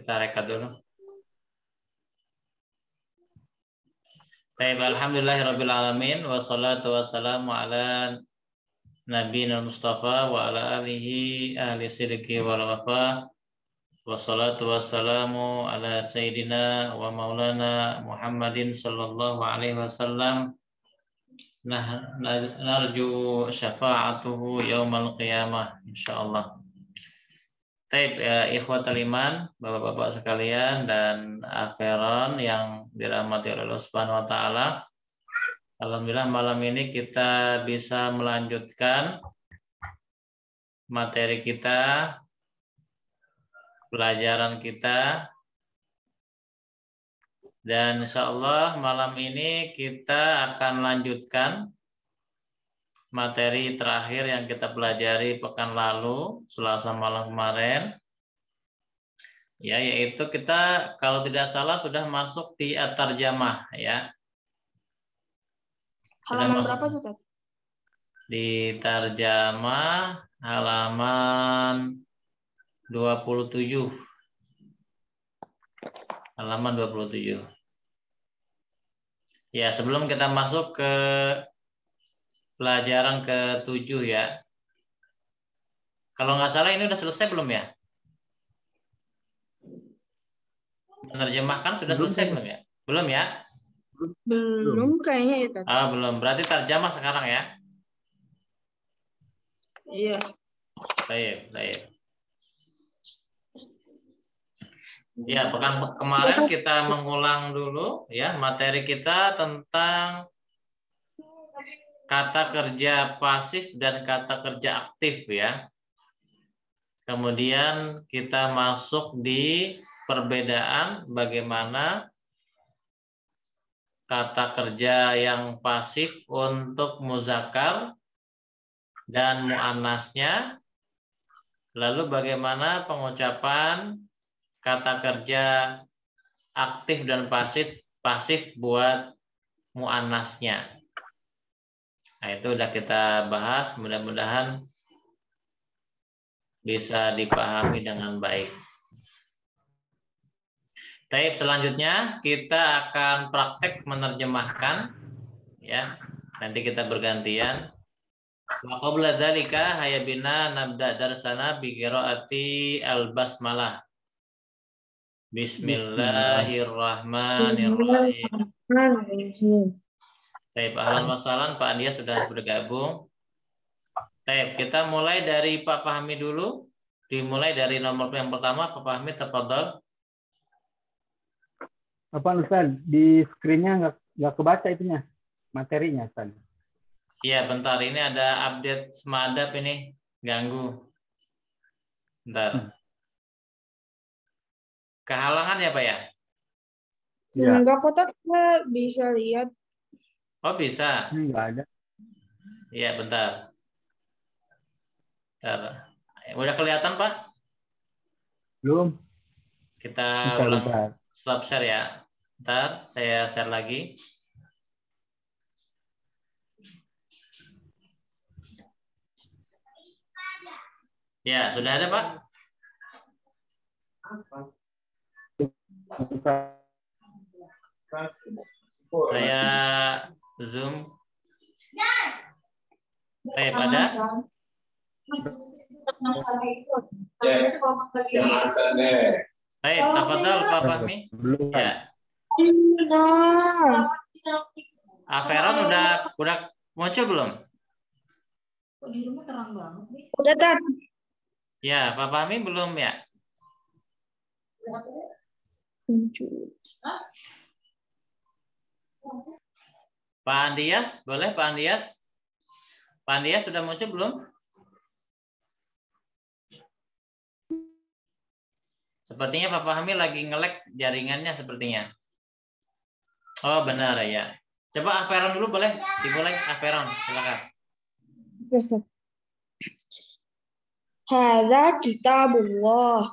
Kita rekat dulu. Baik, alhamdulillahirabbil alamin wassalatu wassalamu ala nabiyina Mustafa wa ala alihi ahli sidqi wal wafa. Wassalatu wassalamu ala sayyidina wa maulana Muhammadin sallallahu alaihi wasallam. Narju syafa'atuhu yaumal qiyamah insyaallah. Baik, ikhwatul iman, Bapak-bapak sekalian dan akhiran yang dirahmati oleh Allah Subhanahu wa taala. Alhamdulillah malam ini kita bisa melanjutkan materi kita, pelajaran kita. Dan insyaallah malam ini kita akan lanjutkan materi terakhir yang kita pelajari pekan lalu, Selasa malam kemarin. Ya, yaitu kita kalau tidak salah sudah masuk di at-tarjamah ya. Halaman berapa tuh, Tat? Di tarjamah halaman 27. Halaman 27. Ya, sebelum kita masuk ke pelajaran ke-7 ya. Kalau nggak salah ini udah selesai belum ya? Menerjemahkan sudah selesai belum ya? Belum ya? Belum kayaknya ya, Tat. Ah, belum. Berarti terjemah sekarang ya? Iya. Baik. Ya, pekan kemarin kita mengulang dulu ya materi kita tentang kata kerja pasif dan kata kerja aktif ya. Kemudian kita masuk di perbedaan bagaimana kata kerja yang pasif untuk muzakkar dan muannasnya. Lalu bagaimana pengucapan kata kerja aktif dan pasif buat muannasnya. Nah, itu udah kita bahas, mudah-mudahan bisa dipahami dengan baik. Baik, selanjutnya kita akan praktek menerjemahkan ya. Nanti kita bergantian. Wa qabla dzalika hayabina nabda darsana bi qiraati al-basmalah. Bismillahirrahmanirrahim. Baik, ahlan wa sahlan, Pak Andia sudah bergabung. Baik, kita mulai dari Pak Fahmi dulu. Dimulai dari nomor yang pertama, Pak Fahmi, tafadhol. Apa Ustaz, di screen-nya nggak kebaca itunya, materinya Ustaz. Iya, bentar. Ini ada update Semadap ini. Ganggu. Bentar. Kehalangan ya, Pak ya? Ya. Enggak kok, Tat. Bisa lihat. Oh, bisa. Nggak ada. Iya, bentar. Udah kelihatan, Pak? Belum. Kita Bentar, ulang. bentar. Stop share ya. Ntar saya share lagi. Ya, sudah ada, Pak? Saya Zoom. Baik, ada? Baik, tafadhol Pak Fahmi. Ya. Aferon udah muncul belum? Di rumah terang banget nih. Udah, Tat. Ya, Pak Fahmi belum ya? Pak Andias, boleh Pak Andias? Pak Andias sudah muncul belum? Sepertinya Pak Fahmi lagi nge-lag jaringannya sepertinya. Oh, benar ya. Coba Aferon dulu boleh? Dimulai Aferon, silakan. Hadza kitabullah.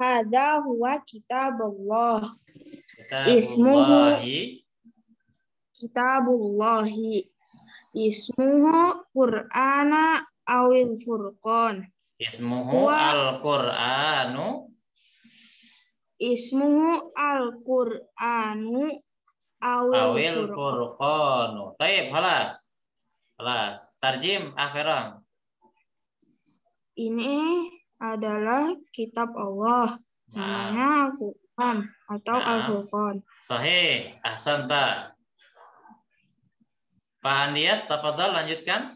Hadza huwa kitabullah. Ismuhu kitabullahi. Ismuhu Qur'ana awil furqan. Ismuhu al-Qur'anu. Ismuhu Al-Qur'anu awil Awil furqan. Furqanu. Baik, halas. Halas. Tarjim akhiran. Ini adalah kitab Allah. Nah, Namanya Al-Qur'an atau Nah. Al-Furqan. sahih. Ahsanta. Pak Andias, tafadhal lanjutkan.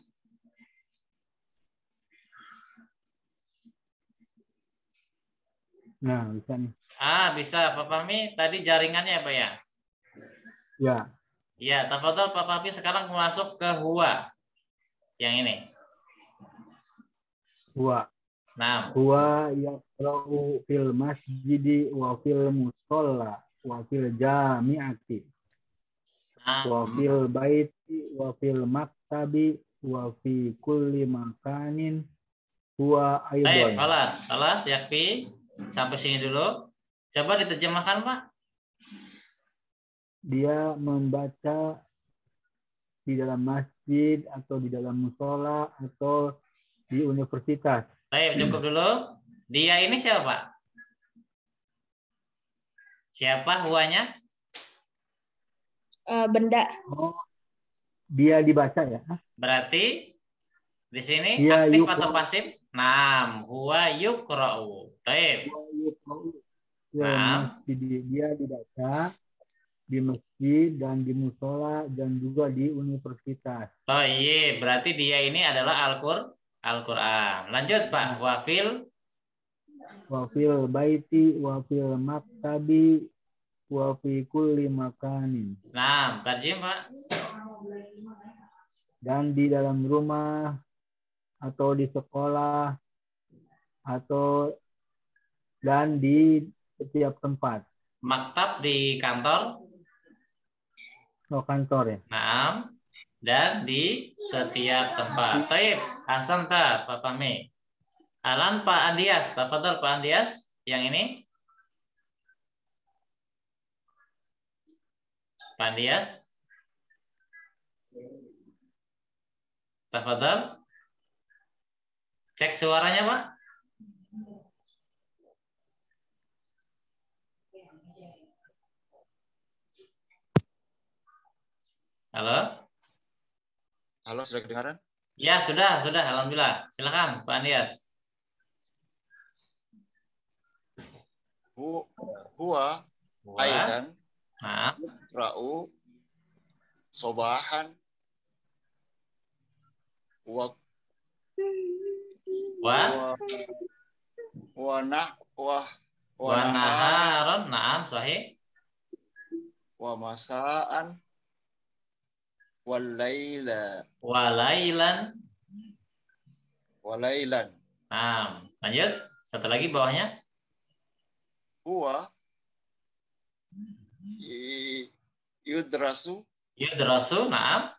Nah, bisa nih. Bisa. Pak Fahmi, tadi jaringannya apa ya? Ya, Ya, tafadhal Pak Fahmi sekarang masuk ke huwa. Yang ini. huwa. Nah, Huwa yaqra'u fil masjidi wa fil musalla wa fil jami'ati wa fil baiti wa fil maktabi wa fi kulli makanin huwa baik, aidan. halas, yakfi. Sampai sini dulu. Coba diterjemahkan, Pak. Dia membaca di dalam masjid atau di dalam musola atau di universitas. Baik, cukup dulu. Dia ini siapa, Pak? Siapa huwanya? Benda. Oh, dia dibaca ya? Berarti di sini Dia aktif yuqra'u. atau pasif? Naam, huwa yuqra'u. Baik. Huwa yuqra'u fil Naam. masjid. Dia dibaca di masjid dan di musola dan juga di universitas. Baik, berarti dia ini adalah Al-Qur'an. Lanjut, Pak. Wafil Wa fil baiti wa fil maktabi wa fi kulli makanin. Naam, tarjim, Pak. Dan di dalam rumah atau di sekolah atau dan di setiap tempat. Maktab di kantor. Oh, kantor ya. Naam. Dan di setiap tempat. Baik, ahsanta, Pak Fahmi. Alan Pak Andias, tafadhal Pak Andias, yang ini. Pak Andias. Tafadhal. Cek suaranya, Pak. Halo? Halo, sudah kedengaran? Ya, sudah, alhamdulillah. Silakan Pak Andias. Huwa Huwa. aidan Nah, ra'u sobahan wa wa naharon, naam, sahih. wa masaan wal laila Wa lailan. walailan. Naam, lanjut. Satu lagi bawahnya. Huwa yudrasu Yudrasu, naam.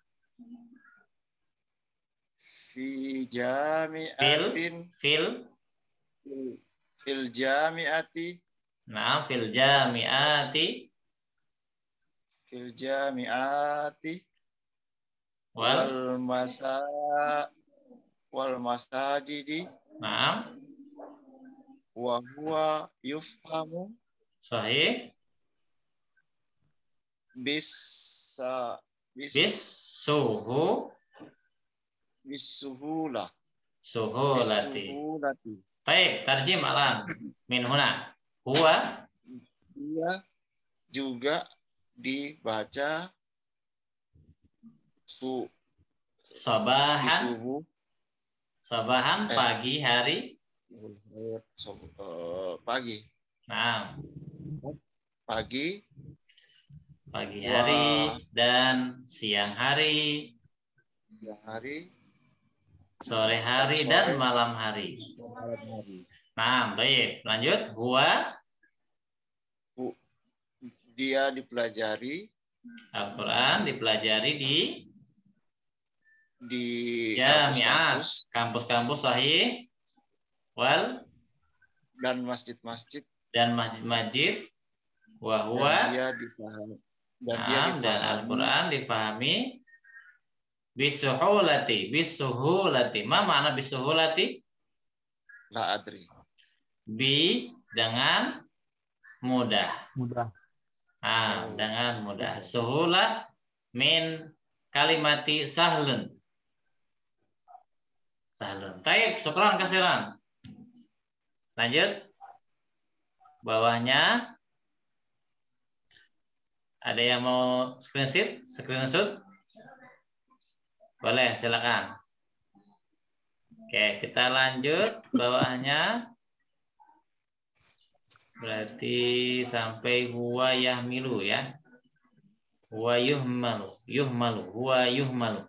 fi jami'atin Fil. fil jami'ati Naam, fil jami'ati. fil jami'ati Wal. wal masajidi Naam, wa huwa yufhamu sahih. bis Suhu. bisuhula Suhulati. bisuhulati. Baik, tarjim Alan. Min huna. Huwa. Dia juga dibaca Sabahan. disuhu Sabahan, pagi hari. pagi Nah, pagi pagi hari dan siang hari, siang hari sore hari dan malam hari. Nah, baik. Lanjut. Huwa. dia dipelajari Al-Quran dipelajari di jami'at, kampus-kampus sahih, wal, dan masjid-masjid, dan masjid-masjid, wa huwa, dan Al-Quran difahami bisuhulati. Ma makna bisuhulati? La adri. Bi dengan mudah. Mudah. Ah, dengan mudah. Suhulah min kalimati sahlun. Sahlun. Taib, syukran kasiran. Lanjut. Bawahnya ada yang mau screenshot? Screenshot? Boleh, silakan. Oke, kita lanjut. Bawahnya berarti sampai huwa yahmilu ya. Huwa yuhmalu, yuhmalu, huwa yuhmalu.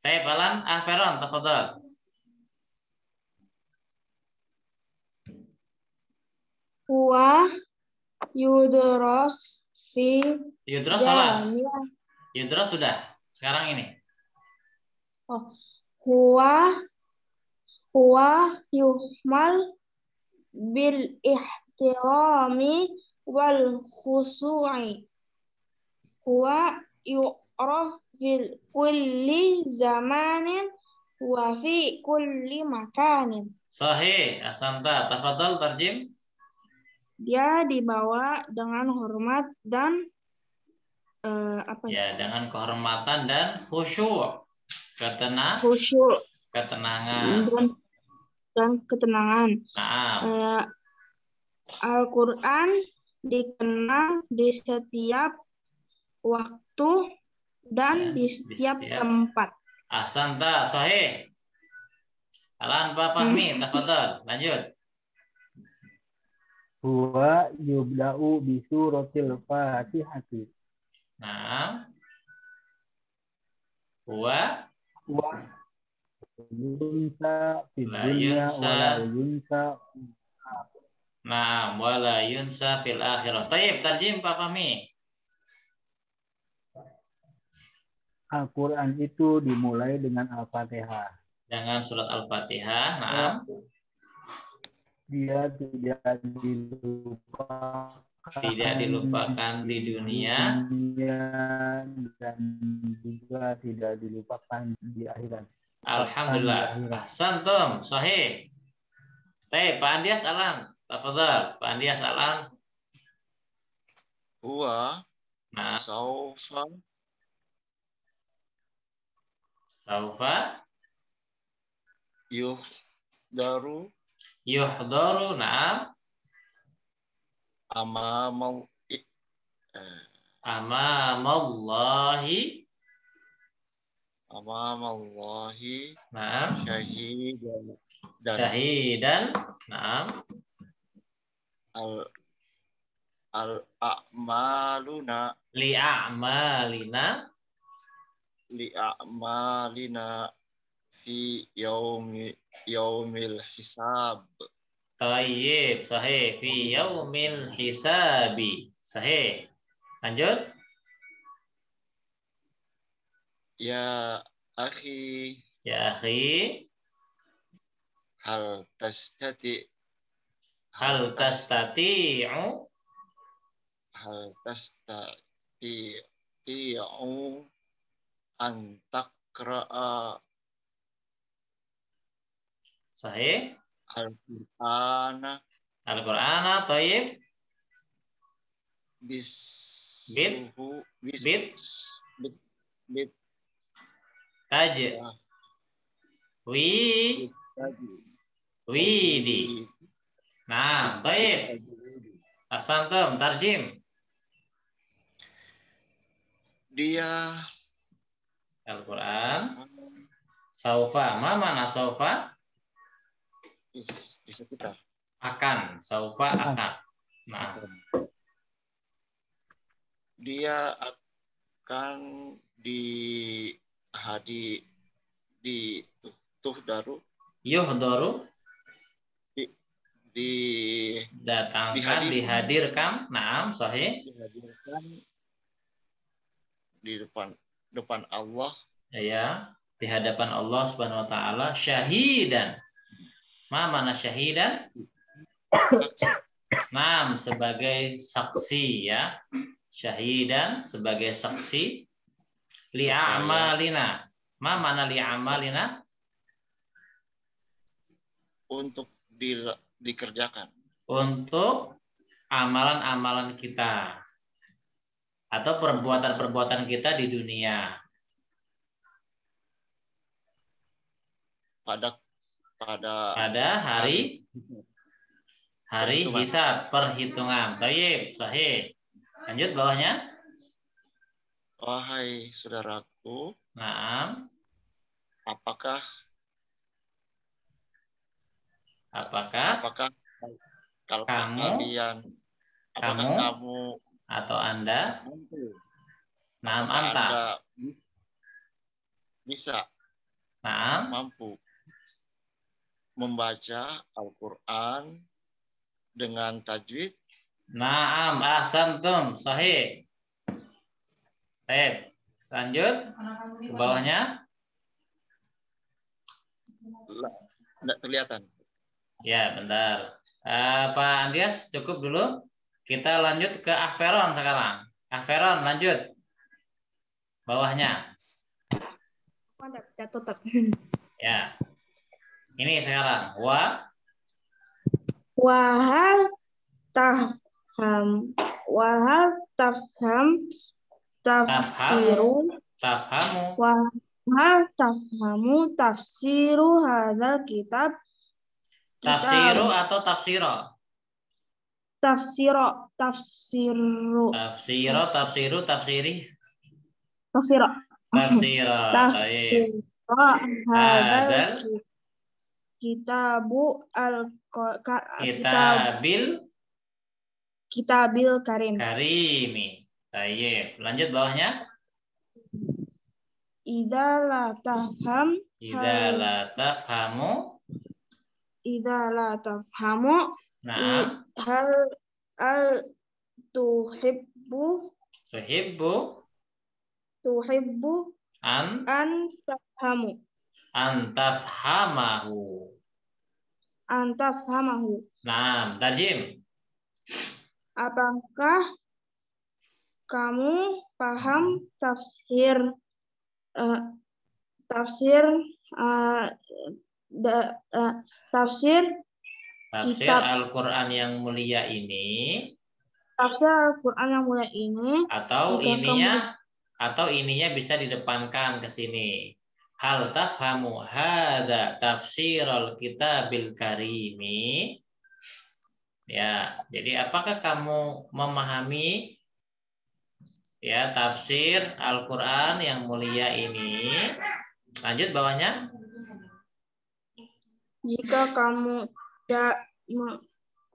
Taib Alan, Feron, tafadhal. Huwa yudros fi Yudros salah. jami'ah. Yudros sudah. Sekarang ini. Oh, huwa yuhmal bil ihtirami wal khusu'i. Huwa yu'raf fil kulli zamanin wa fi kulli makanin. Sahih, asanta. Tafadhal tarjim. Dia dibawa dengan hormat dan Ya, dengan kehormatan dan khusyuk. khusyuk Ketenangan. dan ketenangan. Nah, Al-Quran dikenal di setiap waktu dan di setiap tempat. ahsanta, sahih. Alan Pak Fahmi, tafadhal. Lanjut. Huwa yubda'u bi suratil Fatihati. Nah. Huwa yunsa fid La dunya yunsa. wa la yunsa. Nah, wala yunsa fil akhirah. Tayyib, tarjim Pak Fahmi. Al-Quran itu dimulai dengan Al-Fatihah. Dengan surat Al-Fatihah. Nah. Dia tidak dilupakan di dunia dan juga tidak dilupakan di akhirat. Alhamdulillah. Ahsantum, sahih. Baik, Pak Andias Alan. Tafadhal, Pak Andias Alan. Huwa Nah, saufa yuhdaru na'am. Amamallahi. Na'am. Syahidan. Na'am. Al-a'maluna li'a'malina fi yaumil hisab. Tayyib, sahih. Fi yaumil hisabi. Sahih. Lanjut. Ya akhi. Ya akhi. Hal tastati'u an taqra'a Sahih. Al-Qur'ana Tayyib. bit Taj. Widi. Nah, tayyib. Ahsantum, tarjim. Dia Al-Quran. Saufa. Ma mana saufa? di sekitar. Akan. Saufa akan. Nah. Dia akan tuhdaru. Yuhdaru. Didatangkan, dihadirkan. Naam, sahih. Dihadirkan di depan Allah. Ya, di hadapan Allah Subhanahu wa taala syahidan. Ma mana syahidan? Saksi. Naam, sebagai saksi ya. Syahidan sebagai saksi li'amalina. Ma mana li'amalina? untuk dikerjakan. Untuk amalan-amalan kita atau perbuatan-perbuatan kita di dunia. Pada hari perhitungan. hisab, perhitungan. Baik, sahih. Lanjut bawahnya. Wahai saudaraku, Nah, apakah kalau kamu atau Anda Anda bisa mampu membaca Al-Quran dengan tajwid? Naam, ahsantum, sahih. Baik, lanjut ke bawahnya. Tidak kelihatan. Ya, bentar. Pak Andias, cukup dulu. Kita lanjut ke Ahferon sekarang. Ahferon, lanjut. Bawahnya. Ya. Ini sekarang. Wahal tafham tafsiru tafhamu. Wahal tafhamu tafsiru hadzal kitab. Tafsiru atau tafsiro? Tafsiro. Tafsiro. Baik. Hadzal kitabil karim. Karimi. Baik. Lanjut bawahnya. Idza la tafhamu. Nah. Hal tuhibbu an tafhamahu. Nah, tarjim. Apakah kamu paham tafsir kitab Al-Quran yang mulia ini? Tafsir Al-Quran yang mulia ini. Atau ininya bisa didepankan ke sini. Hal tafhamu hadza tafsirul kitabil karimi. Ya, jadi apakah kamu memahami ya tafsir Al-Quran yang mulia ini? Lanjut bawahnya. Jika kamu tidak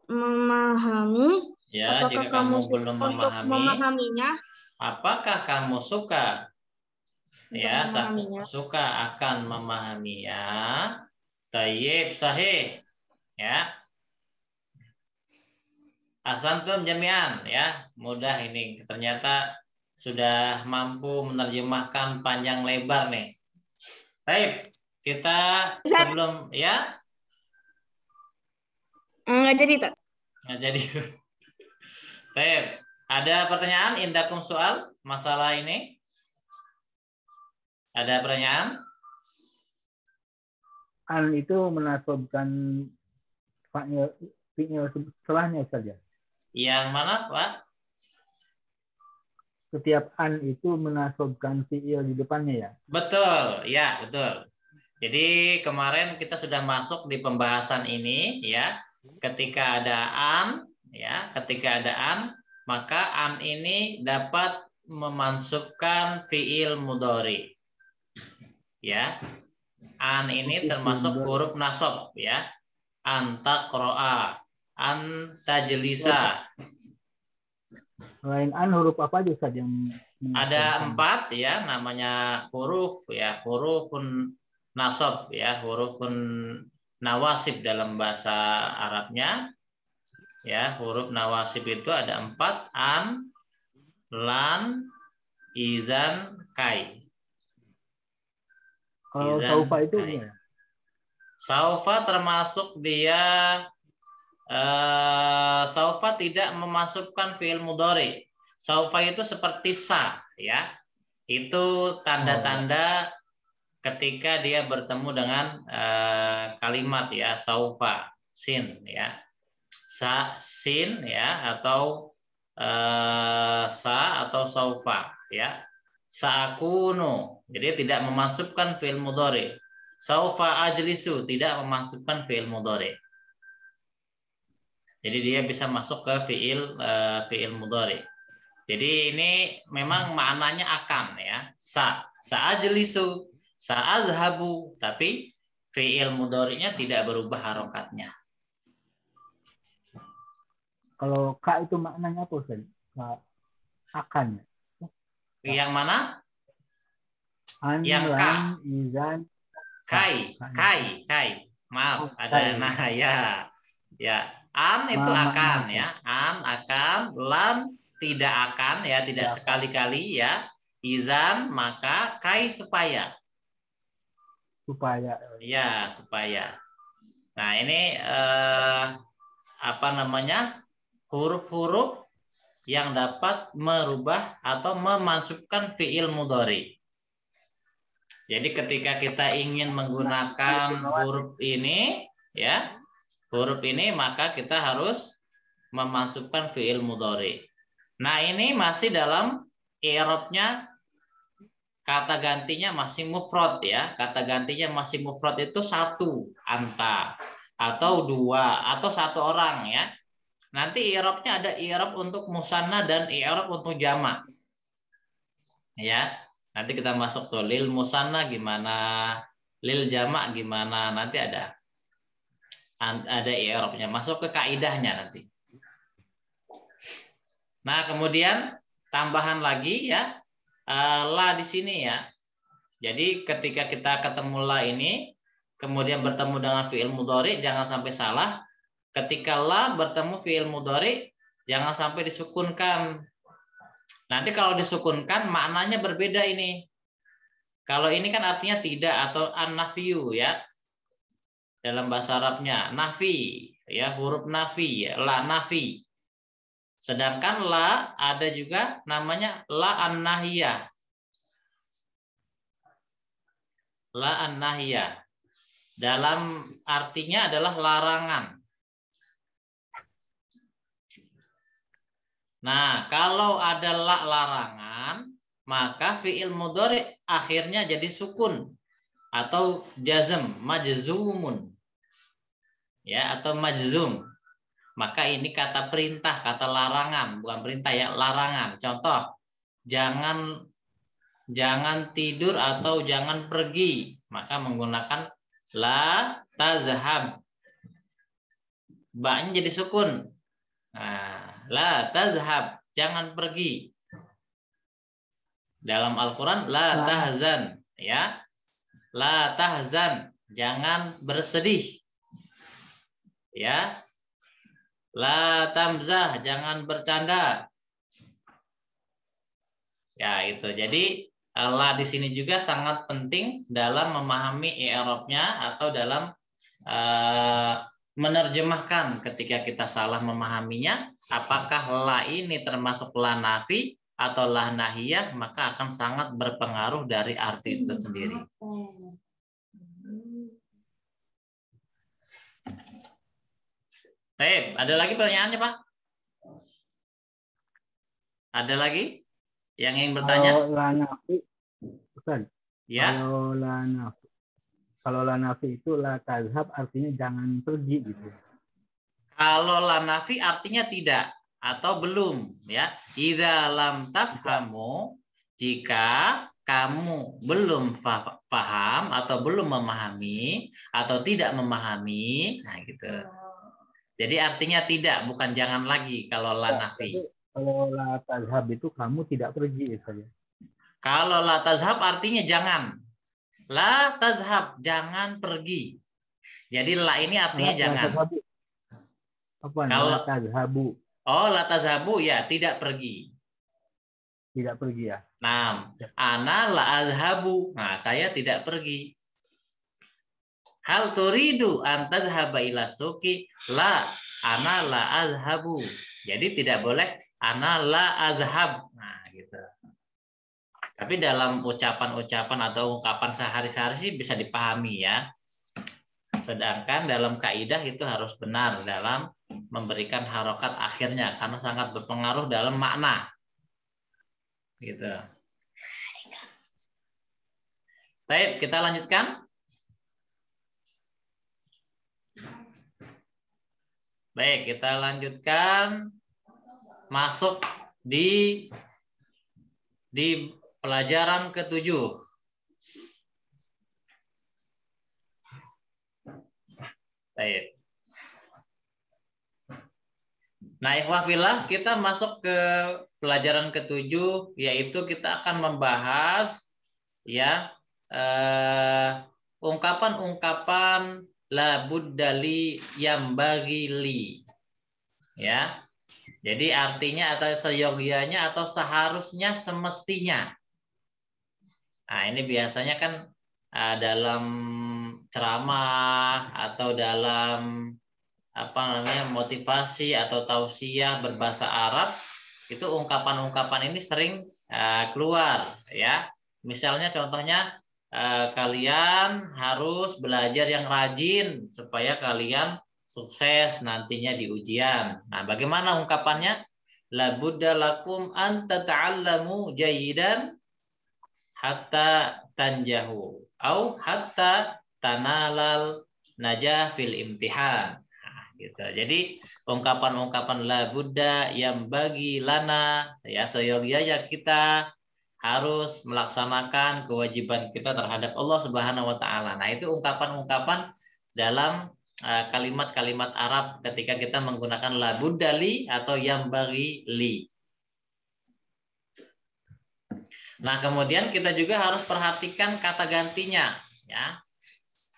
memahami, ya, jika kamu belum memahaminya, apakah kamu suka? Ya, suka akan memahaminya. Tayyib, sahih. Ya. Ahsantum jami'an, ya. Mudah ini. Ternyata sudah mampu menerjemahkan panjang lebar nih. Baik, kita sebelum ya. Nggak jadi, tak? Nggak jadi. Baik, ada pertanyaan? Indakum soal masalah ini? Ada pertanyaan? An itu menasabkan fi'il setelahnya saja. Yang mana, Pak? Setiap an itu menasabkan fi'il di depannya ya? Betul, ya betul. Jadi kemarin kita sudah masuk di pembahasan ini ya. Ketika ada an, maka an ini dapat memansubkan fi'il mudhari. Ya. An ini termasuk huruf nasab ya. Antaqro'a, antajlisa. Selain an huruf apa aja Ustaz yang ada 4 ya, namanya huruf ya, hurufun nasab ya, hurufun nawasib dalam bahasa Arabnya. Ya, huruf nawasib itu ada 4, an, lan, izan, kai. Kalau saufa itu ya? Saufa termasuk dia saufa tidak memasukkan fi'il mudhari. Saufa itu seperti sa ya. Itu tanda-tanda ketika dia bertemu dengan kalimat ya saufa, sin ya. Sin ya, atau sa atau saufa ya. Sa'akunu, jadi tidak memasukkan fi'il mudhari. Saufa ajlisu, tidak memasukkan fi'il mudhari. Jadi dia bisa masuk ke fi'il mudhari. Jadi ini memang maknanya akan ya. Sa'ajlisu, sa'azhabu, tapi fi'il mudhari'nya tidak berubah harokatnya. Kalau ka itu maknanya apa, Ustaz? Akan. Yang mana? An, Yang ka. lan, izan. Kai. Maaf, ada nah ya. Ya, an itu akan ya. An akan, lan tidak akan ya, tidak sekali-kali ya. Izan maka, kai supaya. Supaya. Ya, supaya. Nah, ini apa namanya? Huruf-huruf yang dapat merubah atau memasukkan fi'il mudhari. Jadi ketika kita ingin menggunakan huruf ini ya, huruf ini maka kita harus memasukkan fi'il mudhari. Nah, ini masih dalam i'rabnya, kata gantinya masih mufrad ya. Kata gantinya masih mufrad itu satu, anta, atau dua, atau satu orang ya. Nanti i'rabnya ada i'rab untuk musanna dan i'rab untuk jamak. Ya. Nanti kita masuk tuh lil musanna gimana, lil jamak gimana, nanti ada i'rabnya, masuk ke kaidahnya nanti. Nah, kemudian tambahan lagi ya, la di sini ya. Jadi ketika kita ketemu la ini, kemudian bertemu dengan fi'il mudhari, jangan sampai salah. Ketika la bertemu fi'il mudhari, jangan sampai disukunkan. Nanti kalau disukunkan maknanya berbeda ini. Kalau ini kan artinya tidak atau an-nafyu ya. Dalam bahasa Arabnya nafi ya, huruf nafi ya, la nafi. Sedangkan la ada juga namanya la an-nahiyah. La an-nahiyah. Dalam artinya adalah larangan. Nah, kalau ada la larangan, maka fi'il mudhari akhirnya jadi sukun atau jazm, majzumun. Ya, atau majzum. Maka ini kata perintah, kata larangan, bukan perintah ya, larangan. Contoh, jangan tidur atau jangan pergi, maka menggunakan la tazhab. Ba-nya jadi sukun. Nah, la tazhab, jangan pergi. Dalam Al-Qur'an la tahzan, ya. La tahzan, jangan bersedih. Ya. La tamzah, jangan bercanda. Ya, itu. Jadi la di sini juga sangat penting dalam memahami i'rabnya atau dalam menerjemahkan ketika kita salah memahaminya, apakah la ini termasuk la nafi atau la nahiyah, maka akan sangat berpengaruh dari arti itu sendiri. Baik, ada lagi pertanyaannya, Pak? Ada lagi yang ingin bertanya? Kalau la nafi, Ustaz. Ya. Kalau la nafi itu la tazhab artinya jangan pergi gitu. Kalau la nafi artinya tidak atau belum ya. Idza lam tafhamu, jika kamu belum paham atau belum memahami atau tidak memahami, nah gitu. Jadi artinya tidak, bukan jangan lagi kalau la nafi. Kalau la tazhab itu kamu tidak pergi saja. Kalau la tazhab artinya jangan. La tazhab, jangan pergi. Jadi la ini artinya jangan. Apa? Kalau la tazhabu. Oh, la tazhabu ya, tidak pergi. Tidak pergi ya. Nah, ana la azhabu. Nah, saya tidak pergi. Hal turidu an tadhhaba ila suqi? La, ana la azhabu. Jadi tidak boleh ana la azhab. Nah, gitu. Tapi dalam ucapan-ucapan atau ungkapan sehari-hari sih bisa dipahami ya. Sedangkan dalam kaidah itu harus benar dalam memberikan harokat akhirnya karena sangat berpengaruh dalam makna. Gitu. Baik, kita lanjutkan. Baik, kita lanjutkan masuk di pelajaran ke-7. Baik. Nah, ikhwah fillah, kita masuk ke pelajaran ke-7, yaitu kita akan membahas ya ungkapan-ungkapan la buddali yang bagi li. Ya. Jadi artinya atau seyogianya atau seharusnya semestinya. Nah, ini biasanya kan dalam ceramah atau dalam apa namanya motivasi atau tausiah berbahasa Arab, itu ungkapan-ungkapan ini sering keluar ya. Misalnya contohnya kalian harus belajar yang rajin supaya kalian sukses nantinya di ujian. Nah, bagaimana ungkapannya? La budda lakum an tata'allamu jayidan hatta tanjahu au hatta tanalal najah fil imtihan. Nah, gitu. Jadi ungkapan-ungkapan la budda yang bagi lana ya seyogyanya kita harus melaksanakan kewajiban kita terhadap Allah Subhanahu wa taala. Nah, itu ungkapan-ungkapan dalam kalimat-kalimat Arab ketika kita menggunakan la budda li atau yang bagi li. Nah, kemudian kita juga harus perhatikan kata gantinya, ya.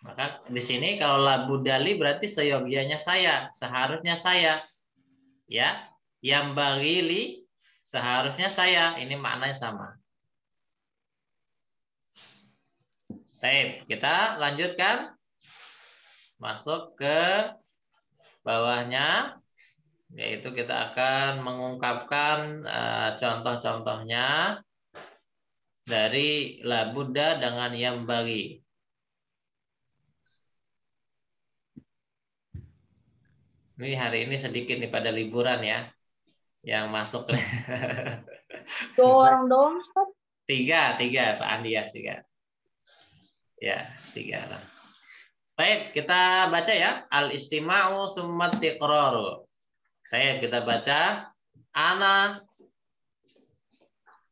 Maka di sini kalau la budda li berarti seyogyanya saya, seharusnya saya, ya. Yang bagi li seharusnya saya, ini maknanya sama. Baik, kita lanjutkan. Masuk ke bawahnya, yaitu kita akan mengungkapkan contoh-contohnya dari la budda dengan yang bagi. Ini hari ini sedikit nih pada liburan ya, yang masuk. Dua orang doang, Ustaz. Tiga Pak Andias, 3. Ya, 3 lah. Baik, kita baca ya. Al-istima'u summa tiqraru. Baik, kita baca. Ana.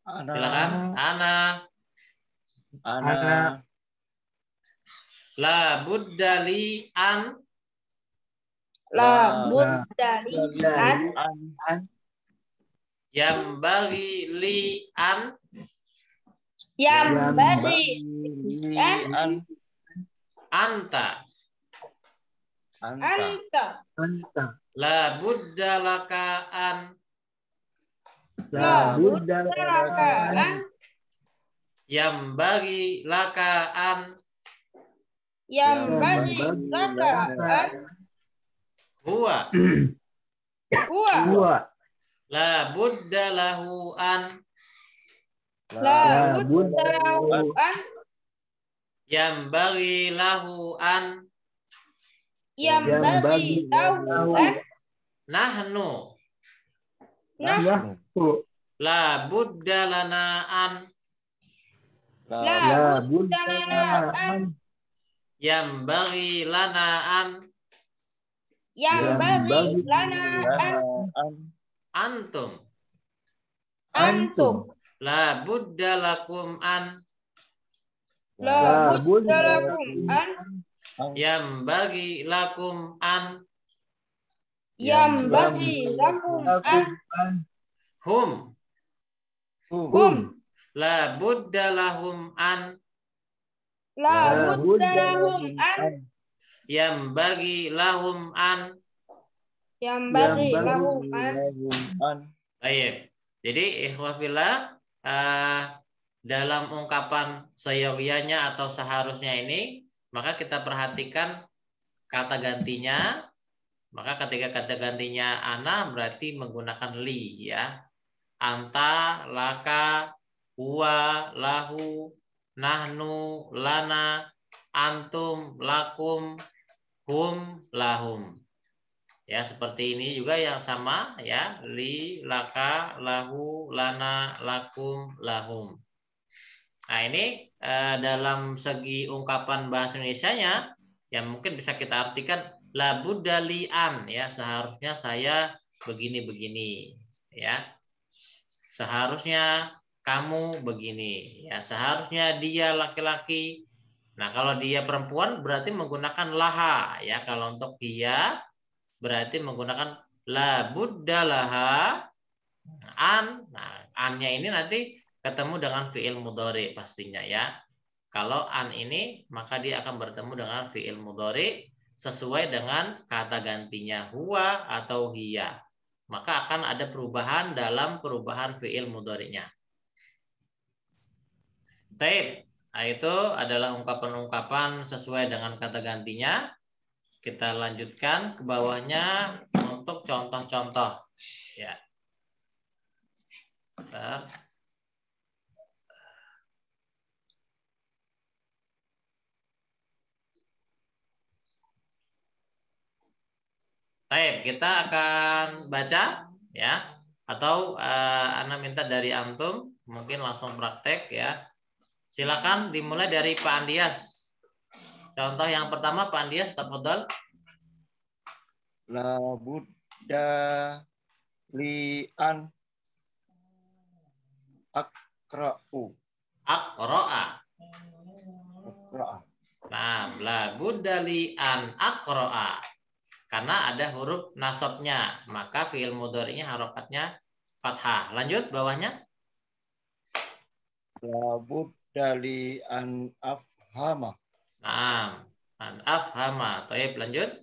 Silakan. Ana. La budda li an. La budda li an. Yang bagi li an. Yang bagi an. Anta. La budda laka an. La budda laka an. Yang bagi laka an. Yang bagi laka an. Huwa. Huwa. La budda lahu an. La budda lahu an. Yang bagi lahu an. Yang bagi lahu an. Nahnu. Nahnu. La budda lana an. La budda lana an. Yang bagi lana an. Yang bagi lana an. Antum. Antum. La budda lakum an. La budda lakum an. Yang bagi lakum an. Yang bagi lakum an. Hum. Hum. La budda lahum an. La budda lahum an. Yang bagi lahum an. Yang bagi lahum an. Baik. Jadi ikhwah fillah, dalam ungkapan seyogyanya atau seharusnya ini, maka kita perhatikan kata gantinya. Maka ketika kata gantinya ana berarti menggunakan li ya. Anta, laka, huwa, lahu, nahnu, lana, antum, lakum, hum, lahum. Ya, seperti ini juga yang sama ya, li, laka, lahu, lana, lakum, lahum. Nah, ini dalam segi ungkapan bahasa Indonesianya yang mungkin bisa kita artikan la budda li'an ya, seharusnya saya begini-begini ya. Seharusnya kamu begini ya, seharusnya dia laki-laki. Nah, kalau dia perempuan berarti menggunakan laha ya. Kalau untuk dia berarti menggunakan la budda laha an. Nah, annya ini nanti ketemu dengan fiil mudhari pastinya ya. Kalau an ini maka dia akan bertemu dengan fiil mudhari sesuai dengan kata gantinya huwa atau hiya. Maka akan ada perubahan dalam perubahan fiil mudhari'nya. Baik, nah itu adalah ungkapan-ungkapan sesuai dengan kata gantinya. Kita lanjutkan ke bawahnya untuk contoh-contoh. Ya. Bentar. Baik, kita akan baca ya, atau Ana minta dari antum mungkin langsung praktek ya. Silakan dimulai dari Pak Andias. Contoh yang pertama Pak Andias, tafadhol. La budda li'an akra'u. Aqra'a. Akra'a. Nah, la budda li'an aqra'a. Karena ada huruf nasabnya, maka fiil mudhari'nya harokatnya fathah. Lanjut bawahnya. La budda li'an afhama. Nah, an afhama. Baik, lanjut.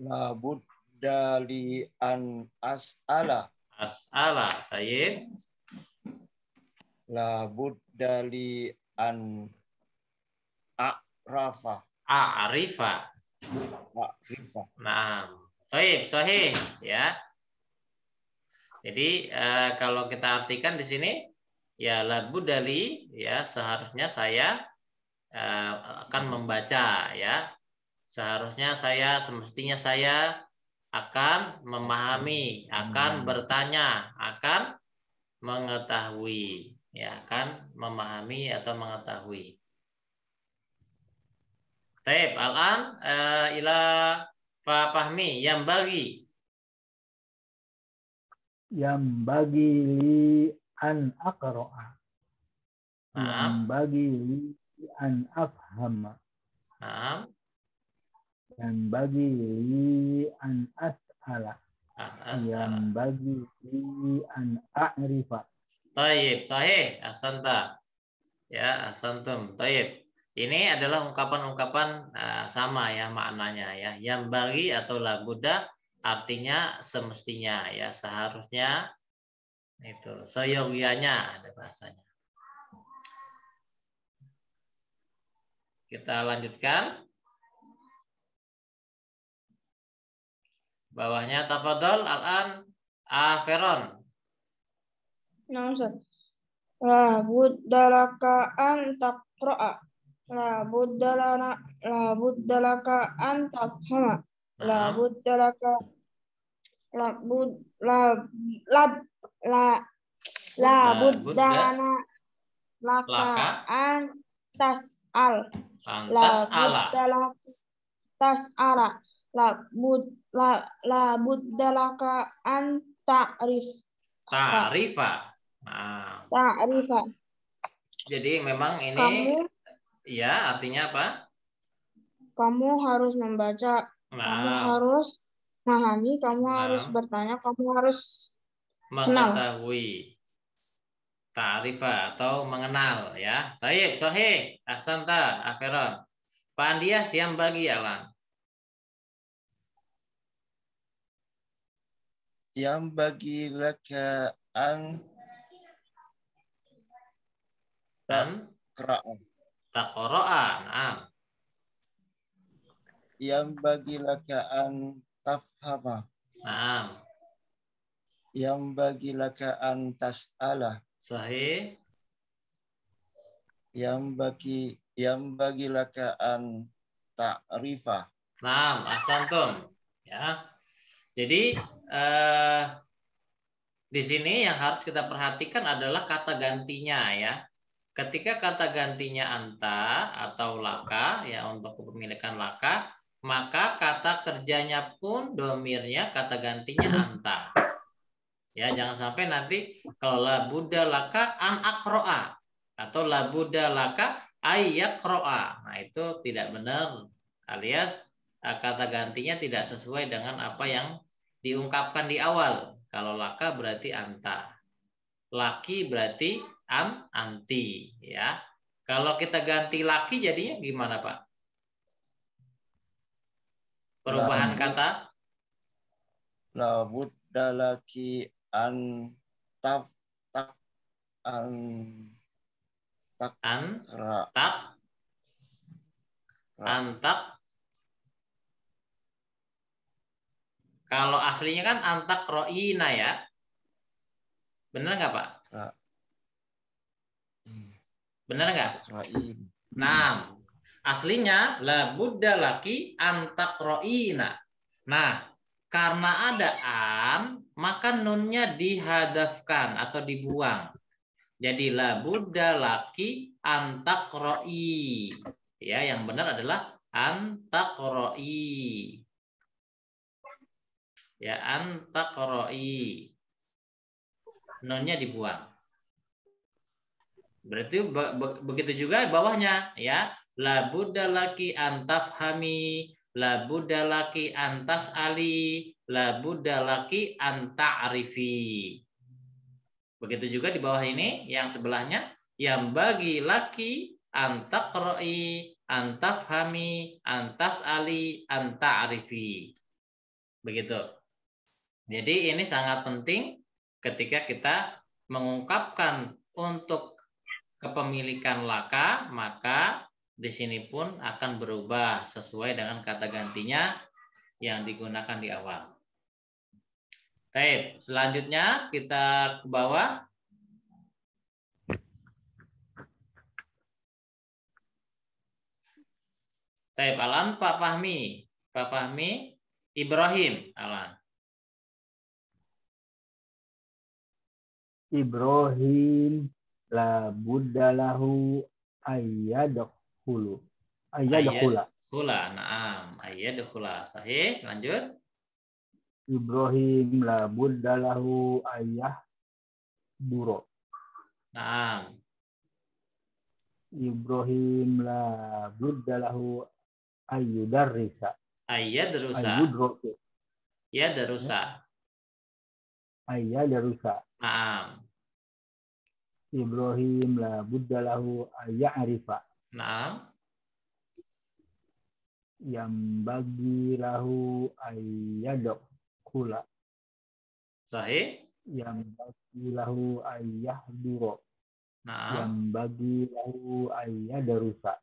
La budda li'an as'ala. As'ala. Baik. La budda li'an a'rafa. A'rifa. A'rifa. Nah, baik, sahih ya. Jadi kalau kita artikan di sini ya la budda li ya, seharusnya saya akan membaca ya. Seharusnya saya, semestinya saya akan memahami, akan bertanya, akan mengetahui, ya, akan memahami atau mengetahui. Taib, al-an ila Pak Fahmi yang bagi li an aqra'a. Yang bagi li an afhama. Yang bagi li an as'ala. Yang bagi li an a'rifa. Taib, sahih, ahsanta. Ya, ahsantum. Taib. Ini adalah ungkapan-ungkapan sama ya maknanya ya. Yang bagi atau la budda artinya semestinya ya, seharusnya itu, seyogianya ada bahasanya. Kita lanjutkan. Bawahnya tafadhol al-an Feron. Nah, Ustaz. La buddalaka an taqra'a. La buddalaka an tafhama. La buddalaka buddalana laka an tas'al. La buddalaka tas'ala. La buddalaka an ta'rif. Ta'rifa. Nah. Ta'rifa. Jadi memang ini ya artinya apa? Kamu harus membaca, kamu harus memahami, kamu harus bertanya, kamu harus mengetahui. Ta'rifa atau mengenal ya. Baik, sahih. Ahsanta, Aferon. Pak Andias yang bagi alam. Yang bagi laka an taqra'a. Naam. Yang bagi laka an tafhama. Naam. Yang bagi laka an tas'ala. Sahih. Yang bagi laka an ta'rifah. Nah, ahsantum. Ya. Jadi di sini yang harus kita perhatikan adalah kata gantinya ya. Ketika kata gantinya anta atau laka ya untuk kepemilikan laka, maka kata kerjanya pun domirnya kata gantinya anta. Ya, jangan sampai nanti kalau la budda laka an akroa atau la budda laka ayyakroa. Nah, itu tidak benar alias kata gantinya tidak sesuai dengan apa yang diungkapkan di awal. Kalau laka berarti anta. Laki berarti anti ya. Kalau kita ganti laki jadinya gimana, Pak? Perubahan kata? La budda laki an tak an tak antak. Kalau aslinya kan antak ro'ina ya. Benar nggak, Pak? Benar nggak? Nah, aslinya la budda laki antak ro'ina. Nah, karena ada an, maka nunnya dihadafkan atau dibuang. Jadi la budda laki antak ro'i. Ya, yang benar adalah antak ro'i. Ya, antak ro'i. Nunnya dibuang. Berarti begitu juga bawahnya ya. La budda laki antafhami, la budda laki antas ali, la budda laki anta'rifi. Begitu juga di bawah ini yang sebelahnya yang bagi laki antaqra'i, antafhami, antas ali, anta'rifi. Begitu. Jadi ini sangat penting ketika kita mengungkapkan untuk kepemilikan laka, maka di sini pun akan berubah sesuai dengan kata gantinya yang digunakan di awal. Baik, selanjutnya kita ke bawah. Baik, Alan, Pak Fahmi. Pak Fahmi, Ibrahim, Alan. Ibrahim la budda lahu ayyadkhula. Na'am, ayyadkhula. Sahih, lanjut. Ibrahim la budda lahu ayyahdura. Na'am. Ibrahim la budda lahu ayyudarrisa. Ayyadarusa. Na'am. Ibrahim la budda lahu ayya'rifa. Na'am. Yang bagi lahu ayyadkhula. Sahih. Yang bagi lahu ayyahdura. Na'am. Yang bagi lahu ayyadarusa.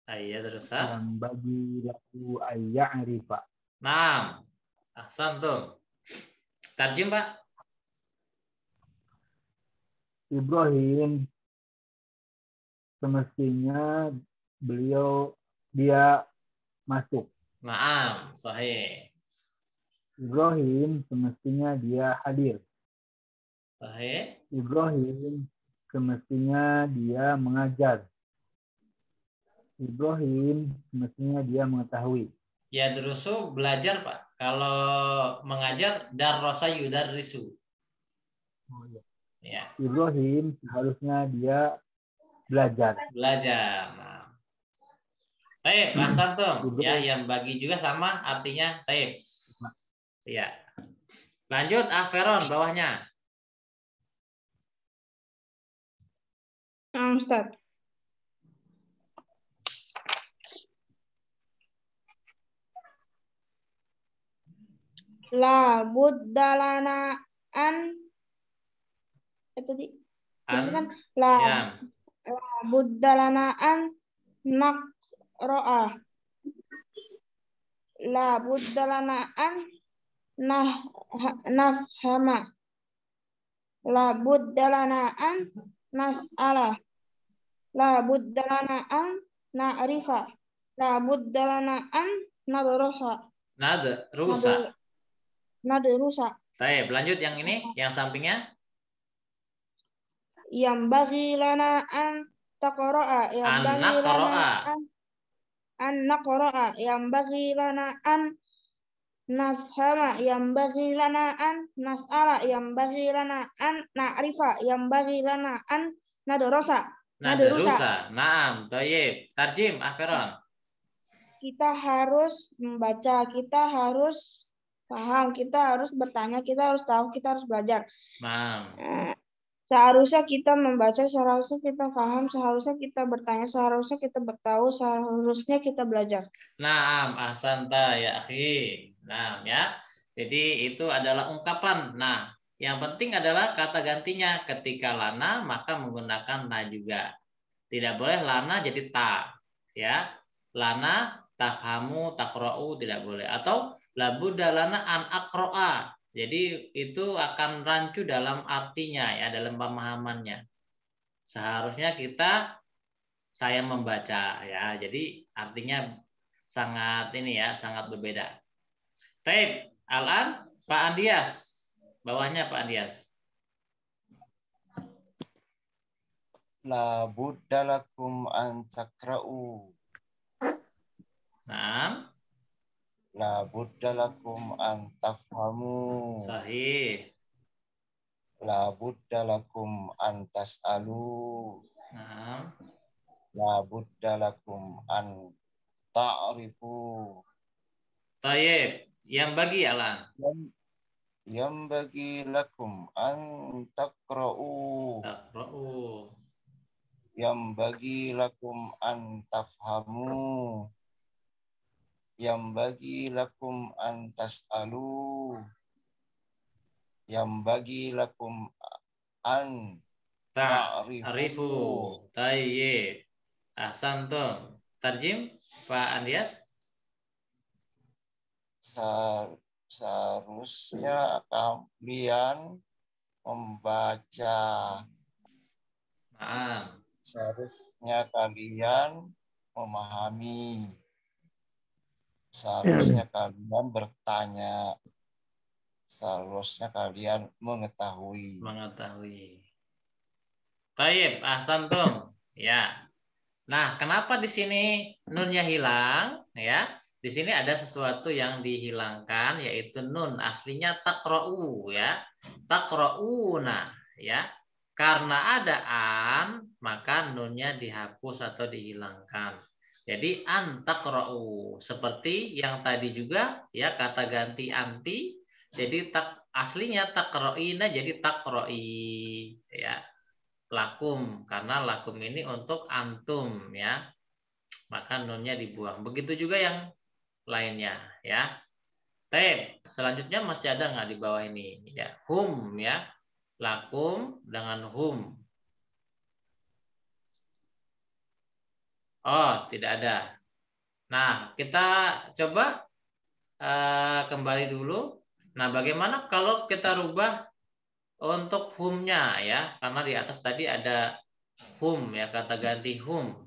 Yang bagi lahu ayya'rifa. Na'am. Ahsantum. Tarjim, Pak. Ibrahim semestinya dia masuk. Na'am, sahih. Ibrahim semestinya dia hadir. Sahih. Ibrahim semestinya dia mengajar. Ibrahim semestinya dia mengetahui. Ya drusu belajar, Pak. Kalau mengajar darrasa yudarrisu. Oh, iya. Ya. Ibrahim seharusnya dia belajar. Nah. Taib, ahsantum. Ya, yang bagi juga sama artinya taib. Ya. Lanjut Aferon bawahnya. Ustaz. La budda lana an tadi kan la budda lana an naqra'a. La budda lana an nafhama. La budda lana an nas'ala. La budda lana an na'rifa. La budda lana an nadrosa. Rusa. Nadrusa. Baik, lanjut yang ini, yang sampingnya. Yang bagi lana an taqra'a. Yang bagi lana an naqra'a. Yang bagi lana an nafhama. Yang bagi lana an nas'ala. Yang bagi lana an na'rifa. Yang bagi lana an nadrosa. Nadrusa. Naam, thayyib. Tarjim, Akhiran. Kita harus membaca, kita harus paham, kita harus bertanya, kita harus tahu, kita harus belajar. Naam. Seharusnya kita membaca, seharusnya kita paham, seharusnya kita bertanya, seharusnya kita bertahu, seharusnya kita belajar. Naam, ahsanta ya akhi. Naam ya. Jadi itu adalah ungkapan. Nah, yang penting adalah kata gantinya. Ketika lana maka menggunakan na juga. Tidak boleh lana jadi ta. Ya. Lana tafhamu taqra'u tidak boleh. Atau labudda lana an aqra'a. Jadi itu akan rancu dalam artinya ya, dalam pemahamannya. Seharusnya saya membaca ya. Jadi artinya sangat ini ya, sangat berbeda. Taib, Al-an Pak Andias. Bawahnya Pak Andias. La budda lakum an takra'u. Naam. La budda lakum an tafhamu. Sahih. La budda lakum an tas'alu. Naam. La budda lakum an ta'rifu. Taib. Yang bagi Alan. Yang bagi lakum an takra'u. Takra'u. Yang bagi lakum an tafhamu. Yang bagi lakum an tas'alu. Yang bagi lakum an ta'rifu. Tayyib. Ahsantum. Tarjim Pak Andias. Seharusnya kalian membaca. Naam. Seharusnya kalian memahami. Seharusnya kalian bertanya. Seharusnya kalian mengetahui. Taib, ahsantum. Ya. Nah, kenapa di sini nunnya hilang? Ya. Di sini ada sesuatu yang dihilangkan, yaitu nun. Aslinya takra'u ya. Takra'una ya. Karena ada an, maka nunnya dihapus atau dihilangkan. Jadi an takra'u. Seperti yang tadi juga ya, kata ganti anti. Jadi aslinya takra'ina jadi takra'i ya. Lakum, karena lakum ini untuk antum ya. Maka nunnya dibuang. Begitu juga yang lainnya ya. Taib. Selanjutnya masih ada nggak di bawah ini ya? Hum ya. Lakum dengan hum. Oh, tidak ada. Nah, kita coba kembali dulu. Nah, bagaimana kalau kita rubah untuk humnya ya? Karena di atas tadi ada hum ya, kata ganti hum.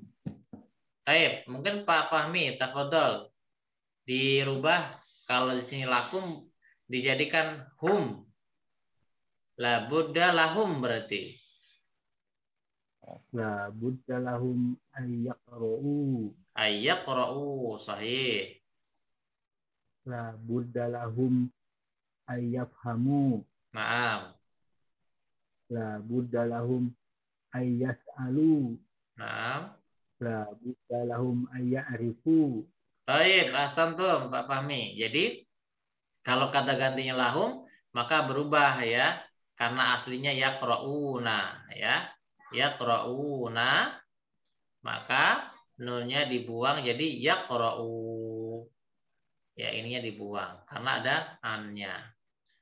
Taib, mungkin Pak Fahmi, tafadhol. Dirubah, kalau di sini lakum dijadikan hum. La budda lahum berarti. La budda lahum ayyaqra'u. Ayyaqra'u, sahih. La budda lahum ayyafhamu. Naam. La budda lahum ayyas'alu. Naam. La budda lahum ayya'rifu. Baik, ahsantum Pak Fahmi. Jadi kalau kata gantinya lahum maka berubah ya, karena aslinya yaqra'una ya. Yaqra'una, maka nunnya dibuang jadi yaqra'u. Ya, ininya dibuang karena ada an-nya.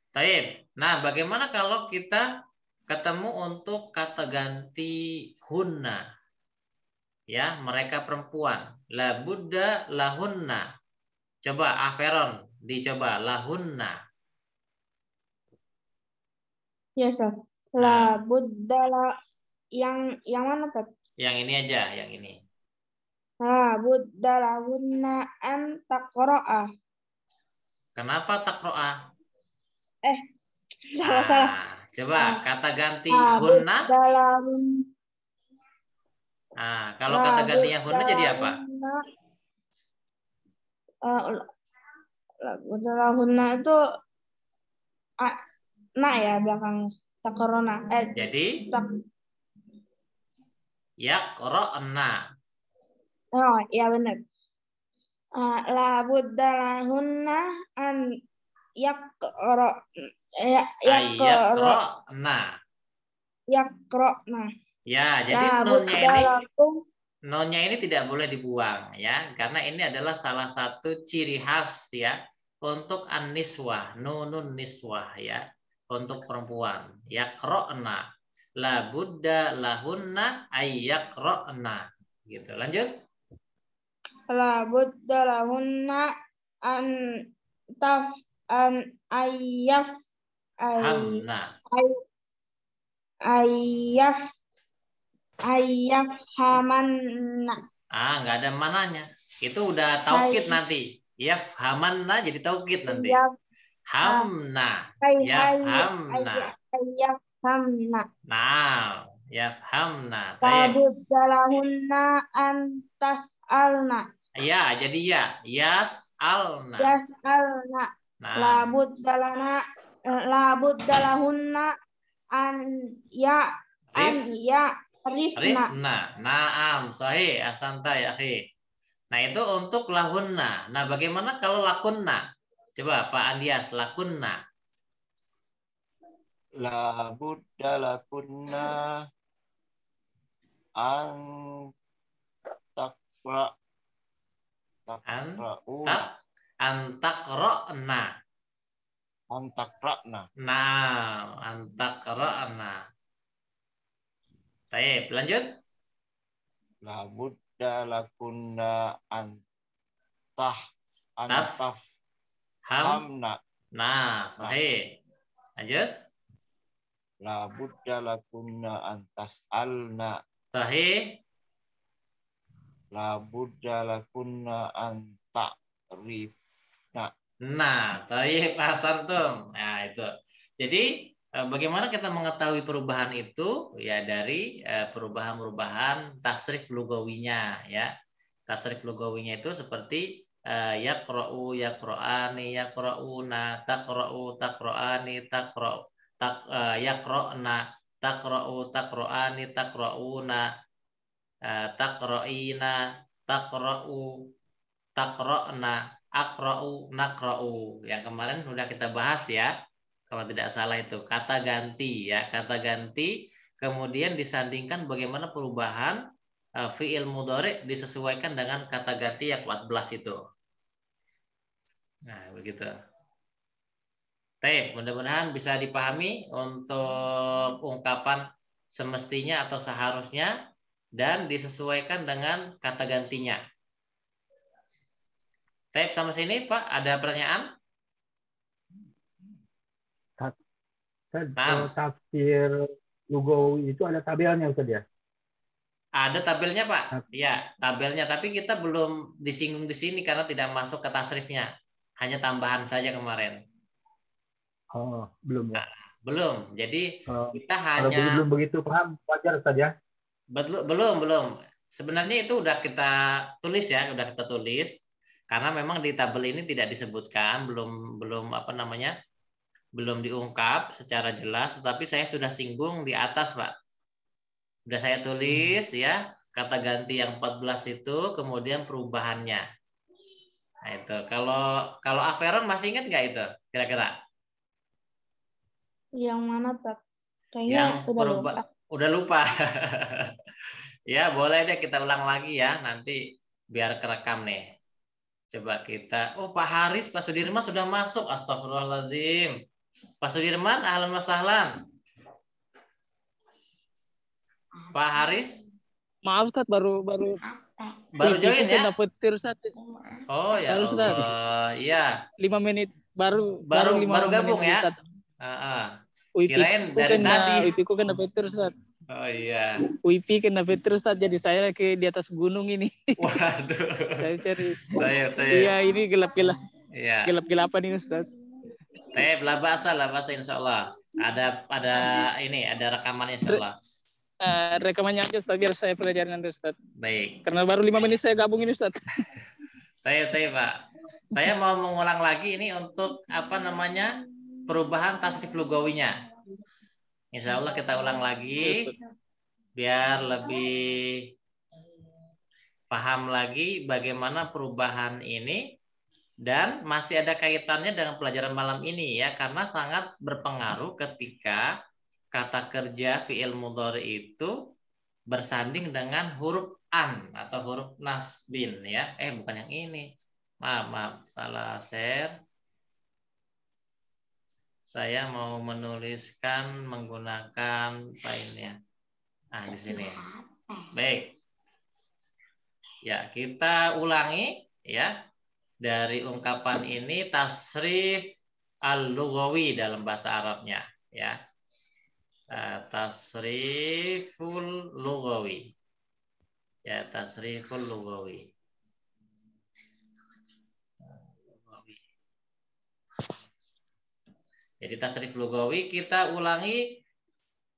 Baik. Nah, bagaimana kalau kita ketemu untuk kata ganti hunna? Ya, mereka perempuan. La budda lahunna. Coba Aferon dicoba lahunna. Ya, Ustaz. La buddala yang mana Tat? Yang ini aja, yang ini. La buddalahunna an taqra'a. Kenapa takroa? Salah. Coba kata ganti hunna. Nah, kalau kata gantinya hunna jadi apa? Buddalahunna itu ya belakangnya. Takorona. Jadi yaqra'na. Oh, ya benar. La buddalahunna an yaqra'na. Ya, jadi nunnya ini tidak boleh dibuang ya, karena ini adalah salah satu ciri khas ya untuk an-niswah, nunun niswah ya, untuk perempuan. Yaqra'na. La budda lahunna ayyaqra'na. Gitu. Lanjut. La budda lahunna an ayyaf hamna. Hamanna. Nggak ada mananya. Itu udah taukid nanti. Yafhamanna jadi taukid nanti. Hamna. Yafhamna. Nah, yafhamna. Labudalahunna antas'alna. Ya, jadi ya. Yas'alna. Yas'alna. Nah. Labudalahunna rifna. Naam, sahih, ahsanta ya akhi. Nah, itu untuk lahunna. Nah, bagaimana kalau lakunna? Coba Pak Andias, lakunna. La budda lakunna an taqra'na. Antakra'na. Nah, antakra'na. Baik, lanjut. La budda lakunna hamna. Nah, sahih. Lanjut. La budda lakunna antas'alna. Sahih. La budda lakunna anta'rifna. Nah, baik Pak Santum. Nah, itu. Jadi bagaimana kita mengetahui perubahan itu? Ya dari perubahan-perubahan tasrif lugawinya ya. Tasrif lugawinya itu seperti yaqra'u, yaqra'ani, yaqra'una, taqra'u, taqra'ani, yaqra'na, taqra'u, taqra'ani, taqra'una, taqra'ina, taqra'u, taqra'na, aqra'u, naqra'u. Yang kemarin sudah kita bahas ya. Kalau tidak salah itu kata ganti ya, kata ganti kemudian disandingkan bagaimana perubahan fi'il mudhari disesuaikan dengan kata ganti yang 14 itu. Nah, begitu. Baik, mudah-mudahan bisa dipahami untuk ungkapan semestinya atau seharusnya dan disesuaikan dengan kata gantinya. Baik, sama sini Pak, ada pertanyaan? Tafsir lugawi itu ada tabelnya Ustaz ya? Ada tabelnya Pak. Ya, tabelnya. Tapi kita belum disinggung di sini karena tidak masuk ke tasrifnya. Hanya tambahan saja kemarin. Oh, belum ya? Nah, belum. Jadi kita kalau hanya. belum begitu paham wajar Ustaz ya? Belum. Sebenarnya itu udah kita tulis ya, udah kita tulis. Karena memang di tabel ini tidak disebutkan, belum apa namanya, belum diungkap secara jelas. Tetapi saya sudah singgung di atas Pak. Sudah saya tulis ya, kata ganti yang 14 itu, kemudian perubahannya. Nah itu, kalau Averon masih ingat nggak itu kira-kira? Yang mana Pak? Yang udah lupa. Ya boleh deh kita ulang lagi ya, nanti biar kerekam nih. Coba kita, Pak Haris, Pak Sudirman sudah masuk, astagfirullahaladzim. Pak Sudirman, ahlan wa sahlan. Pak Haris? Maaf Ustaz, baru join ya? Petir Ustaz. Oh ya Allah, iya. 5 menit baru gabung ya. Kirain dari tadi. Wipiku kena petir, Ustaz. Oh iya. Wipi kena petir, Ustaz. Jadi saya di atas gunung ini. Waduh. Saya cari. Saya. Iya, ini gelap-gelap. Iya. Gelap-gelapan ini, Ustaz. Lah bahasa insya Allah. Ada rekamannya insya Allah. Rekamannya aja, Ustaz, biar saya pelajari nanti, Ustaz. Baik. Karena baru 5 menit saya gabung ini, Ustaz. Pak. Saya mau mengulang lagi ini untuk perubahan tasrif lugawinya. Insya Allah kita ulang lagi biar lebih paham lagi bagaimana perubahan ini, dan masih ada kaitannya dengan pelajaran malam ini ya, karena sangat berpengaruh ketika kata kerja fi'il mudhari itu bersanding dengan huruf an atau huruf nasbin ya. Bukan yang ini. Maaf, salah share. Saya mau menuliskan menggunakan filenya. Di sini. Baik. Ya, kita ulangi ya. Dari ungkapan ini tasrif al-lughawi dalam bahasa Arabnya ya. Tasriful lughawi. Ya, tasriful lughawi. Jadi tasrif lughawi kita ulangi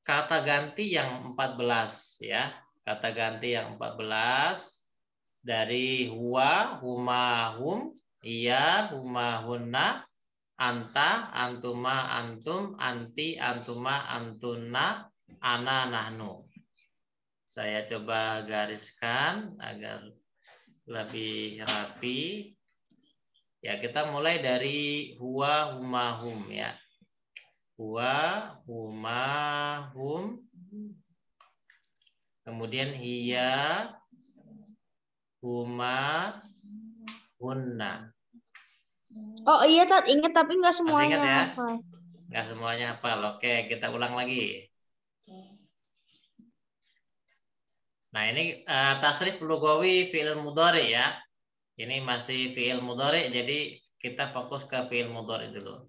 kata ganti yang 14 ya. Kata ganti yang 14 dari huwa, huma, hum, iya, huma, hunna, anta, antuma, antum, anti, antuma, antuna, ana, nahnu. Saya coba gariskan agar lebih rapi. Ya, kita mulai dari huwa, huma, hum ya. Huwa, huma, hum. Kemudian hiya, huma, hunna. Oh iya, Tat, ingat tapi nggak semuanya ya? hafal. Nggak semuanya hafal. Oke, kita ulang lagi. Nah, ini tasrif lughawi fi'il mudhari ya. Ini masih fi'il mudhari, jadi kita fokus ke fi'il mudhari dulu.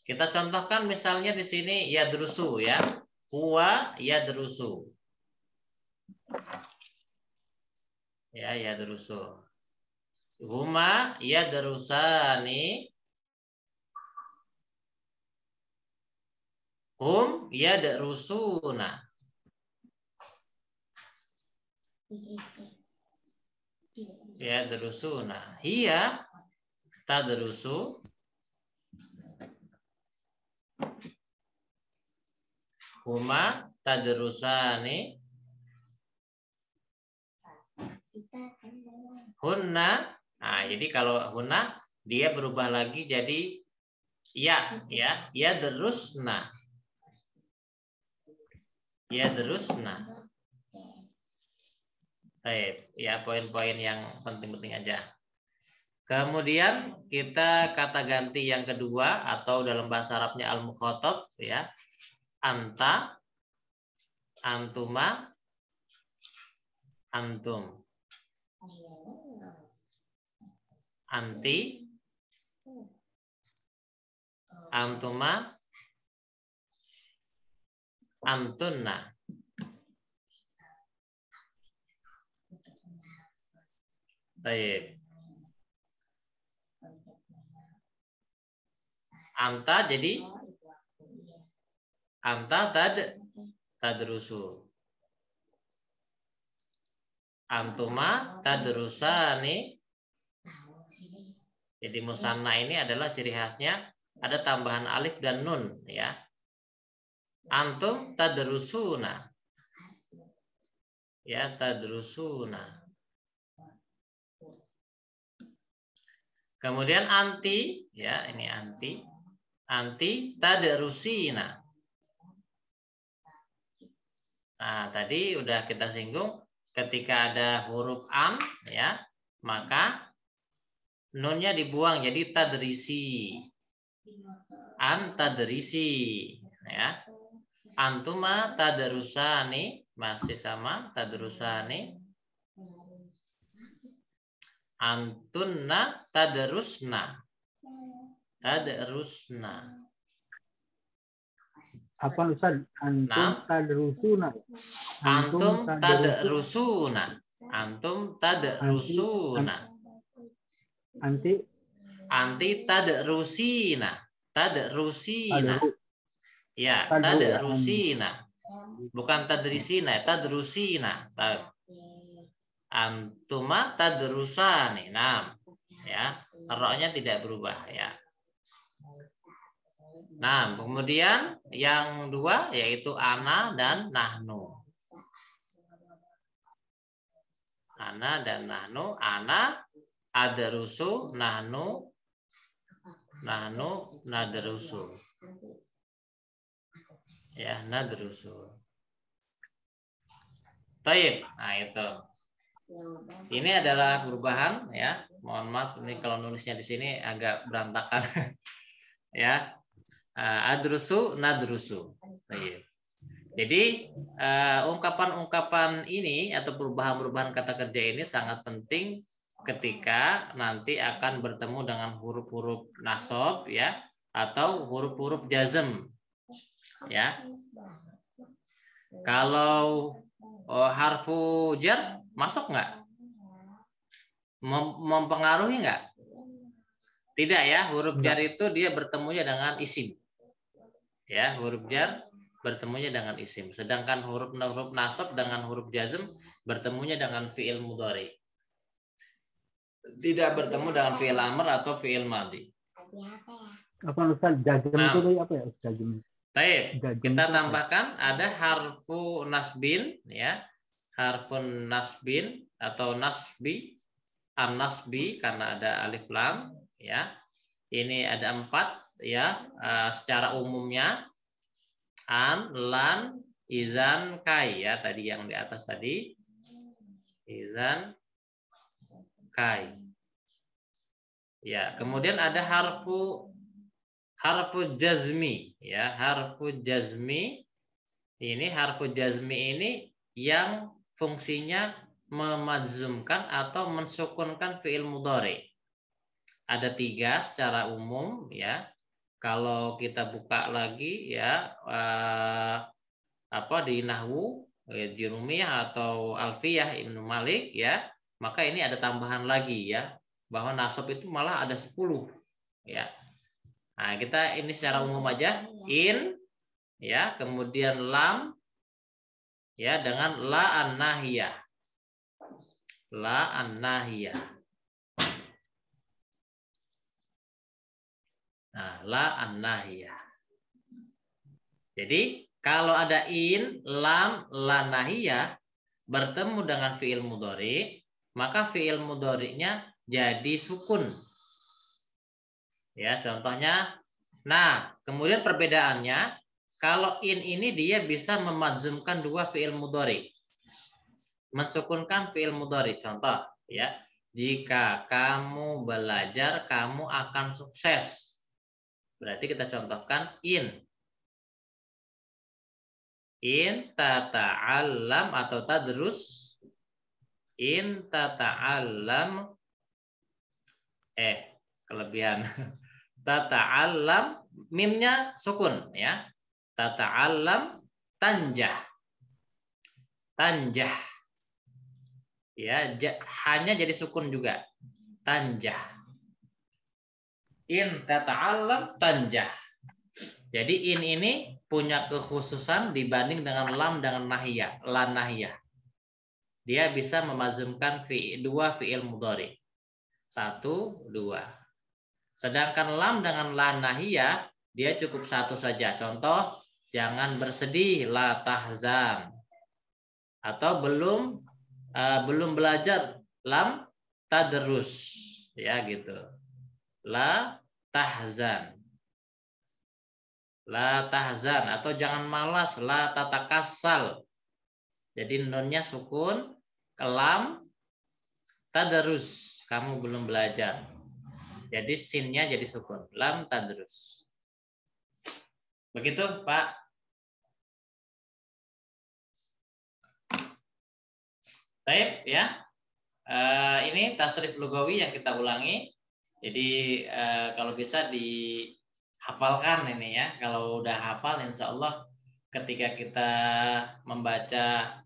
Kita contohkan misalnya di sini yadrusu ya. Huwa yadrusu. Ya, yadrusu. Huma yadrusani. Hum yadrusuna. Yadrusuna. Hiya tadrusu. Huma tadrusani. Hunna. Nah, jadi kalau hunna dia berubah lagi jadi ya, yadrusna. Yadrusna. Baik, ya poin-poin yang penting-penting aja. Kemudian kita kata ganti yang kedua atau dalam bahasa Arabnya al-mukhatab ya. Anta, antuma, antum. Anti, antuma, antunna. Baik. Anta jadi anta tadrusu. Antuma tadrusani. Jadi musanna ini adalah ciri khasnya ada tambahan alif dan nun ya. Antum tadrusuna. Ya, tadrusuna. Kemudian anti ya, ini anti. Anti tadrusina. Nah, tadi udah kita singgung ketika ada huruf an ya, maka nunnya dibuang jadi tadrisi. An tadrisi ya. Antuma tadrusani masih sama tadrusani. Antunna tadrusna. Tadrusna. Apa Ustaz? Antum tadrusuna. Antum tadrusuna. Antum tadrusuna. Anti tadrusina. Tadrusina. Ya, tadrusina. Bukan tadrisina, tadrusina. Antuma tadrusani. Nah, ya. Roknya tidak berubah ya. Nah, kemudian yang dua yaitu ana dan nahnu. Ana dan nahnu. Ana adrusu, nahnu nadrusu. Ya, nadrusu. Taib. Nah, itu. Ini adalah perubahan ya. Mohon maaf ini kalau nulisnya di sini agak berantakan. Ya. Adrusu, nadrusu. Taib. Jadi ungkapan-ungkapan ini atau perubahan-perubahan kata kerja ini sangat penting ketika nanti akan bertemu dengan huruf-huruf nasab ya atau huruf-huruf jazm ya. Kalau harfu jar masuk nggak? Mempengaruhi nggak? Tidak ya, huruf jar itu dia bertemunya dengan isim. Ya, huruf jar bertemunya dengan isim. Sedangkan huruf nasab dengan huruf jazm bertemunya dengan fi'il mudhari. Tidak bertemu dengan fi'il amr atau fi'il madhi. Apa Ustaz? Jazm itu apa ya? Jazm. Taib. Kita tambahkan ada harfu nasbin ya. Harfun nasbin atau nasbi, an-nasbi karena ada alif lam ya. Ini ada 4 ya secara umumnya an, lan, izan, kai ya tadi yang di atas tadi. Izan, kai. Ya, kemudian ada harfu jazmi ya, harfu jazmi. Ini harfu jazmi ini yang fungsinya memadzumkan atau mensukunkan fi'il mudhari. Ada 3 secara umum ya. Kalau kita buka lagi ya di nahwu di Rumiyah atau Alfiyah Ibnu Malik ya, maka ini ada tambahan lagi ya, bahwa nasab itu malah ada 10 ya. Nah, kita ini secara umum aja in ya, kemudian lam ya dengan la an-nahiyah. La an-nahiyah. Nah, la an-nahiyah. Jadi kalau ada in, lam, la nahiyah bertemu dengan fi'il mudhari, maka fi'il mudhari'nya jadi sukun. Ya, contohnya. Nah, kemudian perbedaannya kalau in ini dia bisa memadzumkan 2 fi'il mudhari. Mensukunkan fi'il mudhari. Contoh ya, jika kamu belajar kamu akan sukses. Berarti kita contohkan in. In tata'allam atau tadrus. In tata'allam. Kelebihan. Tata'allam, mimnya sukun ya. Tata'allam tanjah. Tanjah. Ya, hanya jadi sukun juga. Tanjah. In tata'allam tanjah. Jadi in ini punya kekhususan dibanding dengan lam dengan nahiyah, lan nahiyah. Dia bisa memazumkan 2 fi'il mudhari. 1, 2. Sedangkan lam dengan lan nahiyah dia cukup 1 saja. Contoh, jangan bersedih, la tahzan. Atau belum belajar, lam tadrus. Ya gitu. La tahzan. La tahzan atau jangan malas, la tatakassal. Jadi nunnya sukun, lam tadrus, kamu belum belajar. Jadi sinnya jadi sukun, lam tadrus. Begitu, Pak. Baik ya. Ini tasrif lugawi yang kita ulangi. Jadi kalau bisa hafalkan ini ya. Kalau udah hafal, insya Allah ketika kita membaca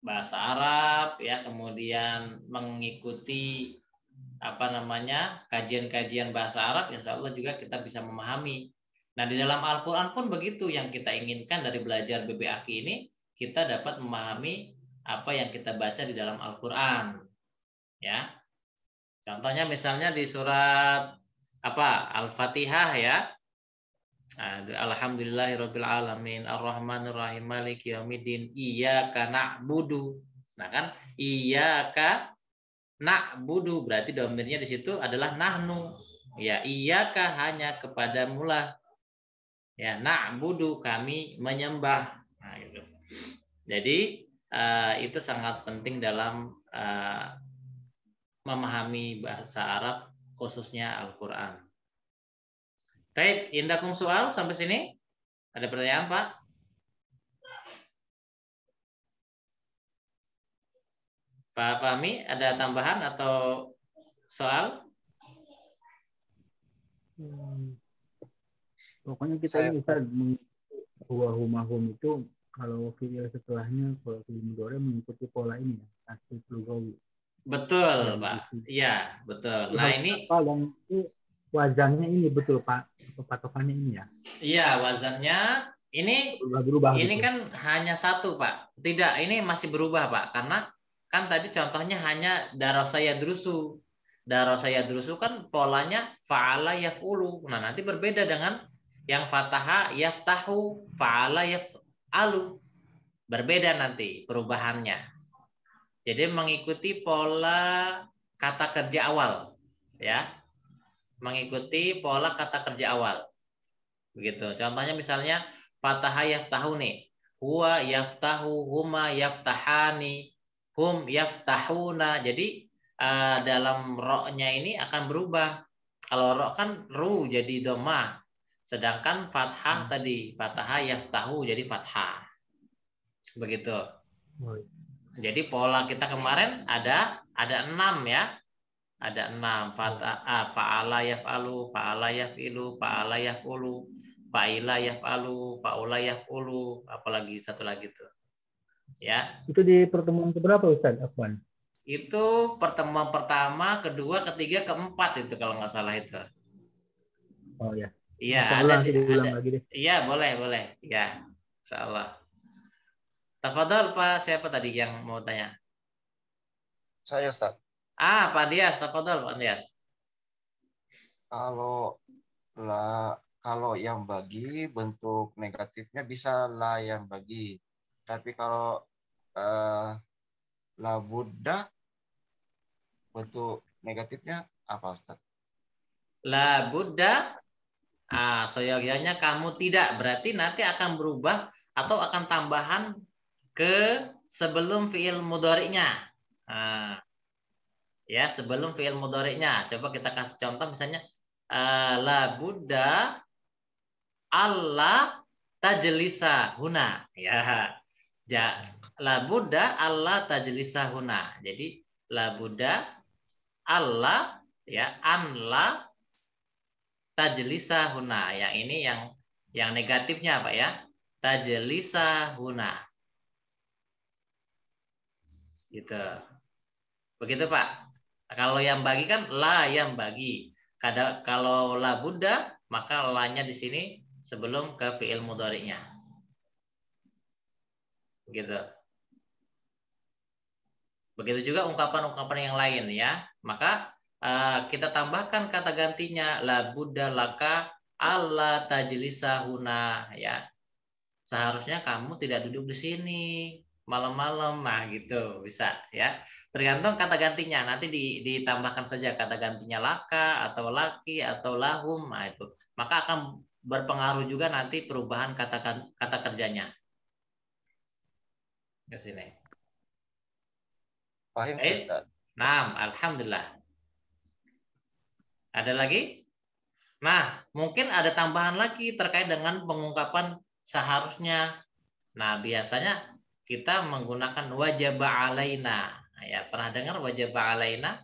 bahasa Arab ya, kemudian mengikuti kajian-kajian bahasa Arab, insya Allah juga kita bisa memahami. Nah, di dalam Al-Quran pun begitu, yang kita inginkan dari belajar BBAQ ini, kita dapat memahami apa yang kita baca di dalam Al-Quran. Ya, contohnya misalnya di surat Al-Fatihah ya. Alhamdulillahirabbil alamin arrahmanir rahim maliki yaumiddin iyyaka na'budu. Nah kan, iyyaka na'budu berarti domirnya di situ adalah nahnu. Ya, iyyaka hanya kepadamu lah. Ya, na'budu kami menyembah. Nah, gitu. Jadi itu sangat penting dalam memahami bahasa Arab, khususnya Al-Quran. Baik, indakum soal sampai sini? Ada pertanyaan, Pak? Pak Fahmi, ada tambahan atau soal? Pokoknya kita ini bisa huwa-humahum itu kalau fi'il setelahnya, kalau fi'il mudhari mengikuti pola ini ya, tasrif lugawi. Betul, Pak. Iya, betul. Nah, ini dan itu wazannya ini betul, Pak. Patokannya ini ya. Iya, wazannya ini berubah ini gitu. Kan hanya satu, Pak. Tidak, ini masih berubah, Pak. Karena kan tadi contohnya hanya darasa yadrusu. Darasa yadrusu kan polanya fa'ala yaf'ulu. Nah, nanti berbeda dengan yang fataha yaftahu, fa'ala yaf'alu. Berbeda nanti perubahannya. Jadi mengikuti pola kata kerja awal, ya. Mengikuti pola kata kerja awal. Begitu. Contohnya misalnya fataha yaftahu nih. Huwa yaftahu, huma yaftahani, hum yaftahuna. Jadi dalam ro-nya ini akan berubah. Kalau ro kan ru jadi domah. Sedangkan fathah tadi, fataha yaftahu jadi fathah. Begitu. Jadi pola kita kemarin ada 6 ya. Ada 6. Fa'ala yaf'alu, fa'ala yaf'ilu, fa'ala yaf'ulu, fa'ila yaf'alu, fa'ula yaf'ulu, apalagi satu lagi tuh. Ya. Itu di pertemuan keberapa, Ustaz Afwan? Itu pertemuan pertama, kedua, ketiga, keempat itu kalau nggak salah itu. Oh ya. Iya, ada lagi deh. Iya, boleh. Ya. Insyaallah. Tafadhol Pak, siapa tadi yang mau tanya? Saya, Ustaz. Pak Dias, tafadhol Pak Dias. Kalau yang bagi bentuk negatifnya bisa la yang bagi. Tapi kalau la Buddha bentuk negatifnya apa, Ustaz? La Buddha, seyogyanya kamu tidak, berarti nanti akan berubah atau akan tambahan ke sebelum fiil mudhari'nya. Ya, sebelum fiil mudhari'nya. Coba kita kasih contoh misalnya la Buddha Allah tajlisa huna. Ya. La Buddha Allah tajlisa huna. Jadi la Buddha Allah ya anla tajlisa huna. Yang ini yang negatifnya Pak ya. Tajlisa huna. Gitu. Begitu Pak. Kalau yang bagi kan la yang bagi. Kalau la Buddha maka la-nya di sini sebelum ke fiil mudhari'nya. Begitu. Begitu juga ungkapan-ungkapan yang lain ya. Maka kita tambahkan kata gantinya la Buddha laka alla tajlisa huna ya. Seharusnya kamu tidak duduk di sini malam-malam, nah gitu bisa ya. Tergantung kata gantinya, nanti ditambahkan saja kata gantinya laka atau laki atau lahum, nah itu. Maka akan berpengaruh juga nanti perubahan kata kerjanya. Ke sini. Paham, Ustaz? Nah, alhamdulillah. Ada lagi? Nah, mungkin ada tambahan lagi terkait dengan pengungkapan seharusnya. Nah, biasanya kita menggunakan wajaba alaina. Ya, pernah dengar wajaba alaina?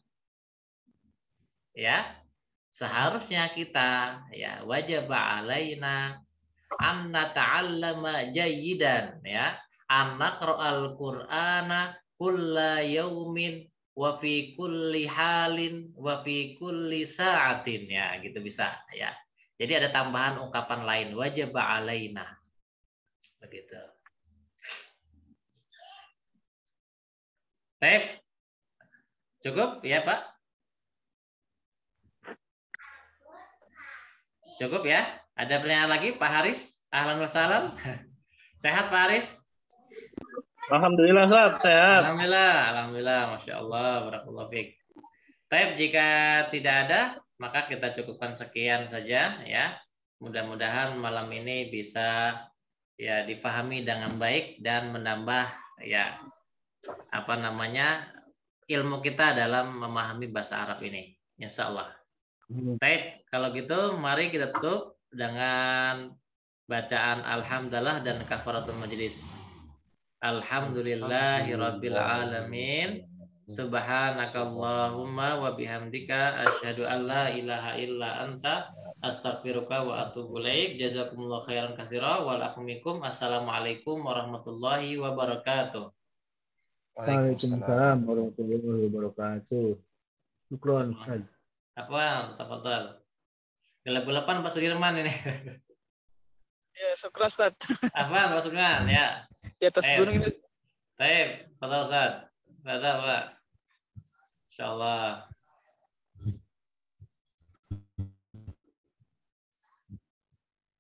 Ya. seharusnya kita ya wajib alaina an nata'allama jayyidan ya an naqra'al qur'ana kulla yaumin wa fi kulli halin wa fi kulli sa'atin ya gitu bisa ya. Jadi ada tambahan ungkapan lain wajib alaina begitu. Baik. Cukup ya Pak? Cukup ya? Ada pertanyaan lagi Pak Haris? Ahlan wa sahlan. Sehat Pak Haris? Alhamdulillah Ustaz, sehat. Alhamdulillah, Masya Allah, barakallahu fiik. Baik, jika tidak ada, maka kita cukupkan sekian saja ya. Mudah-mudahan malam ini bisa ya difahami dengan baik dan menambah ya apa namanya ilmu kita dalam memahami bahasa Arab ini, insya Allah. Baik, kalau gitu mari kita tutup dengan bacaan alhamdulillah dan kafaratul majlis. Alhamdulillahirabbil alamin. Subhanakallahumma wa bihamdika asyhadu an la ilaha illa anta astaghfiruka wa atubu ilaik. Jazakumullahu khairan katsira wa lakum minkum. Assalamualaikum warahmatullahi wabarakatuh. Waalaikumsalam warahmatullahi wabarakatuh. Syukron, Ustaz. Apa? Tafadhal. Gelap-gelapan Pak Sudirman ini. Ya, syukur Ustaz. Apa Pak Sudirman ya? Di atas gunung ini. Baik, Pak Ustaz. Pak. Insyaallah.